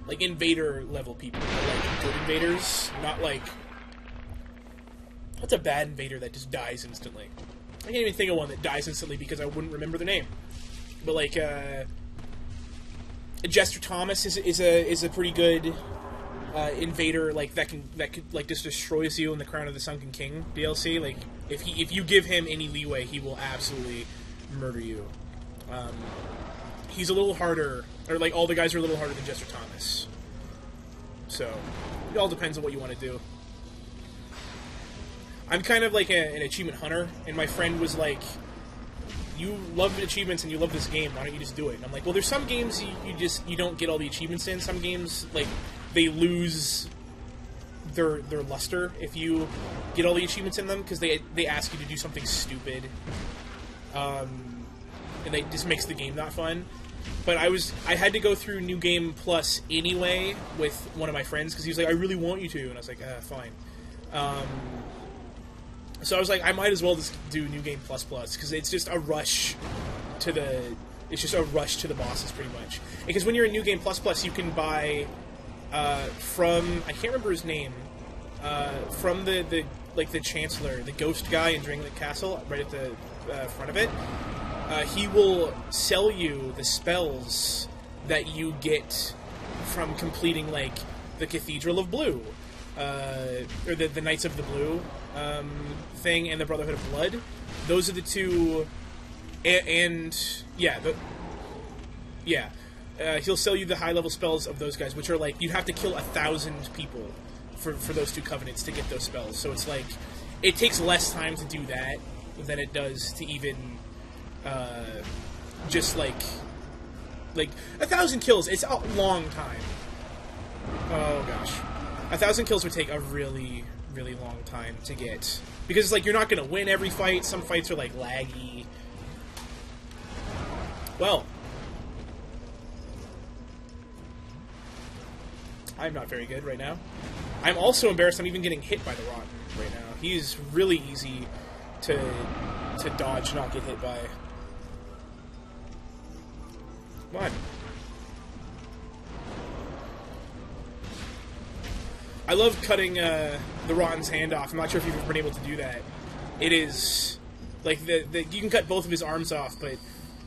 Like invader level people, like good invaders, not like. That's a bad invader that just dies instantly. I can't even think of one that dies instantly because I wouldn't remember the name. But like Jester Thomas is a pretty good invader, like that could like just destroys you in the Crown of the Sunken King DLC. Like if you give him any leeway, he will absolutely murder you. He's a little harder, or like all the guys are a little harder than Jester Thomas. So it all depends on what you want to do. I'm kind of like an achievement hunter, and my friend was like, you love achievements and you love this game, why don't you just do it? And I'm like, well, there's some games you don't get all the achievements in. Some games, like, they lose their luster if you get all the achievements in them, because they ask you to do something stupid. And it just makes the game not fun. But I had to go through New Game Plus anyway with one of my friends, because he was like, I really want you to, and I was like, fine. So I was like, I might as well just do New Game Plus Plus, because it's just a rush to the It's just a rush to the bosses, pretty much. Because when you're in New Game Plus Plus, you can buy from, I can't remember his name, from the Chancellor, the ghost guy in Dringlet Castle, right at the front of it. He will sell you the spells that you get from completing, like, the Cathedral of Blue, or the Knights of the Blue thing, and the Brotherhood of Blood. Those are the two, he'll sell you the high-level spells of those guys, which are, like, you have to kill 1,000 people for those two covenants to get those spells. So it's, like, it takes less time to do that than it does to even, just, like 1,000 kills, it's a long time. Oh, gosh. 1,000 kills would take a really, really long time to get. Because it's like, you're not going to win every fight. Some fights are, like, laggy. Well. I'm not very good right now. I'm also embarrassed I'm even getting hit by the Rotten right now. He's really easy to dodge, not get hit by. Come on. I love cutting the Rotten's hand off. I'm not sure if you've ever been able to do that. It is like you can cut both of his arms off, but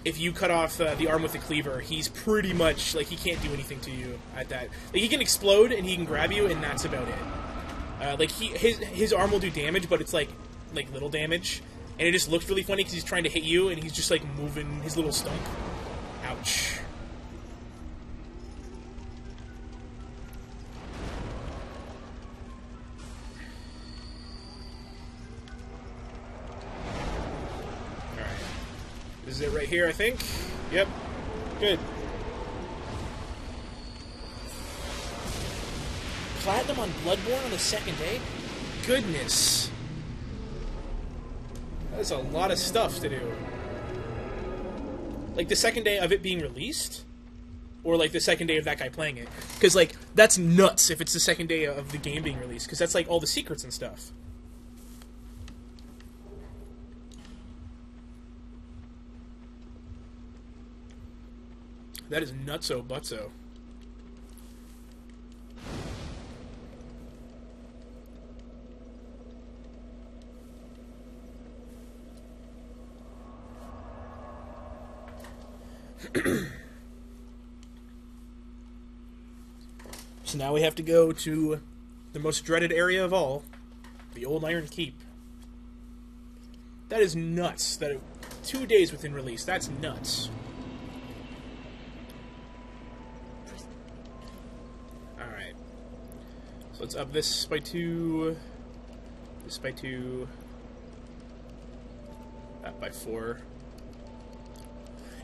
if you cut off the arm with the cleaver, he's pretty much like, he can't do anything to you at that. Like, he can explode and he can grab you, and that's about it. Like, his arm will do damage, but it's like little damage, and it just looks really funny because he's trying to hit you and he's just like moving his little stump. Ouch. This is it right here, I think. Yep. Good. Platinum on Bloodborne on the second day? Goodness. That's a lot of stuff to do. Like, the second day of it being released? Or, like, the second day of that guy playing it? Because, like, that's nuts if it's the second day of the game being released. Because that's, like, all the secrets and stuff. That is nutso butso. So now we have to go to the most dreaded area of all, the Old Iron Keep. That is nuts. That 2 days within release. That's nuts. So let's up this by 2, this by 2, that by 4.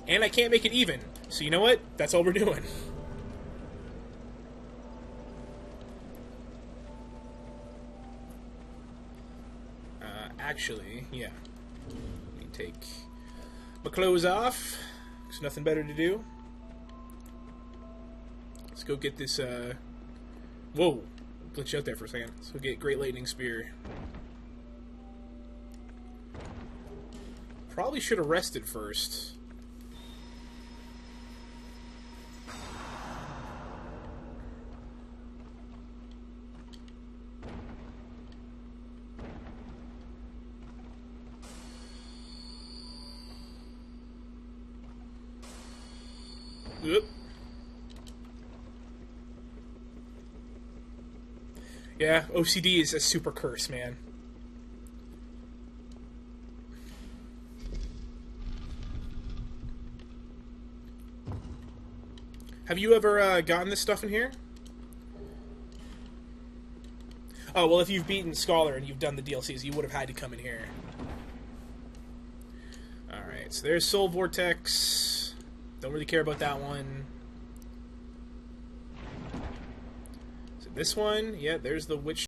And I can't make it even. So you know what? That's all we're doing. Actually, yeah. Let me take my clothes off. There's nothing better to do. Let's go get this, whoa. Glitch out there for a second. So get Great Lightning Spear. Probably should have rested first. Oop. Yeah, OCD is a super curse, man. Have you ever gotten this stuff in here? Oh, well, if you've beaten Scholar and you've done the DLCs, you would have had to come in here. Alright, so there's Soul Vortex. Don't really care about that one. This one, yeah, there's the Witch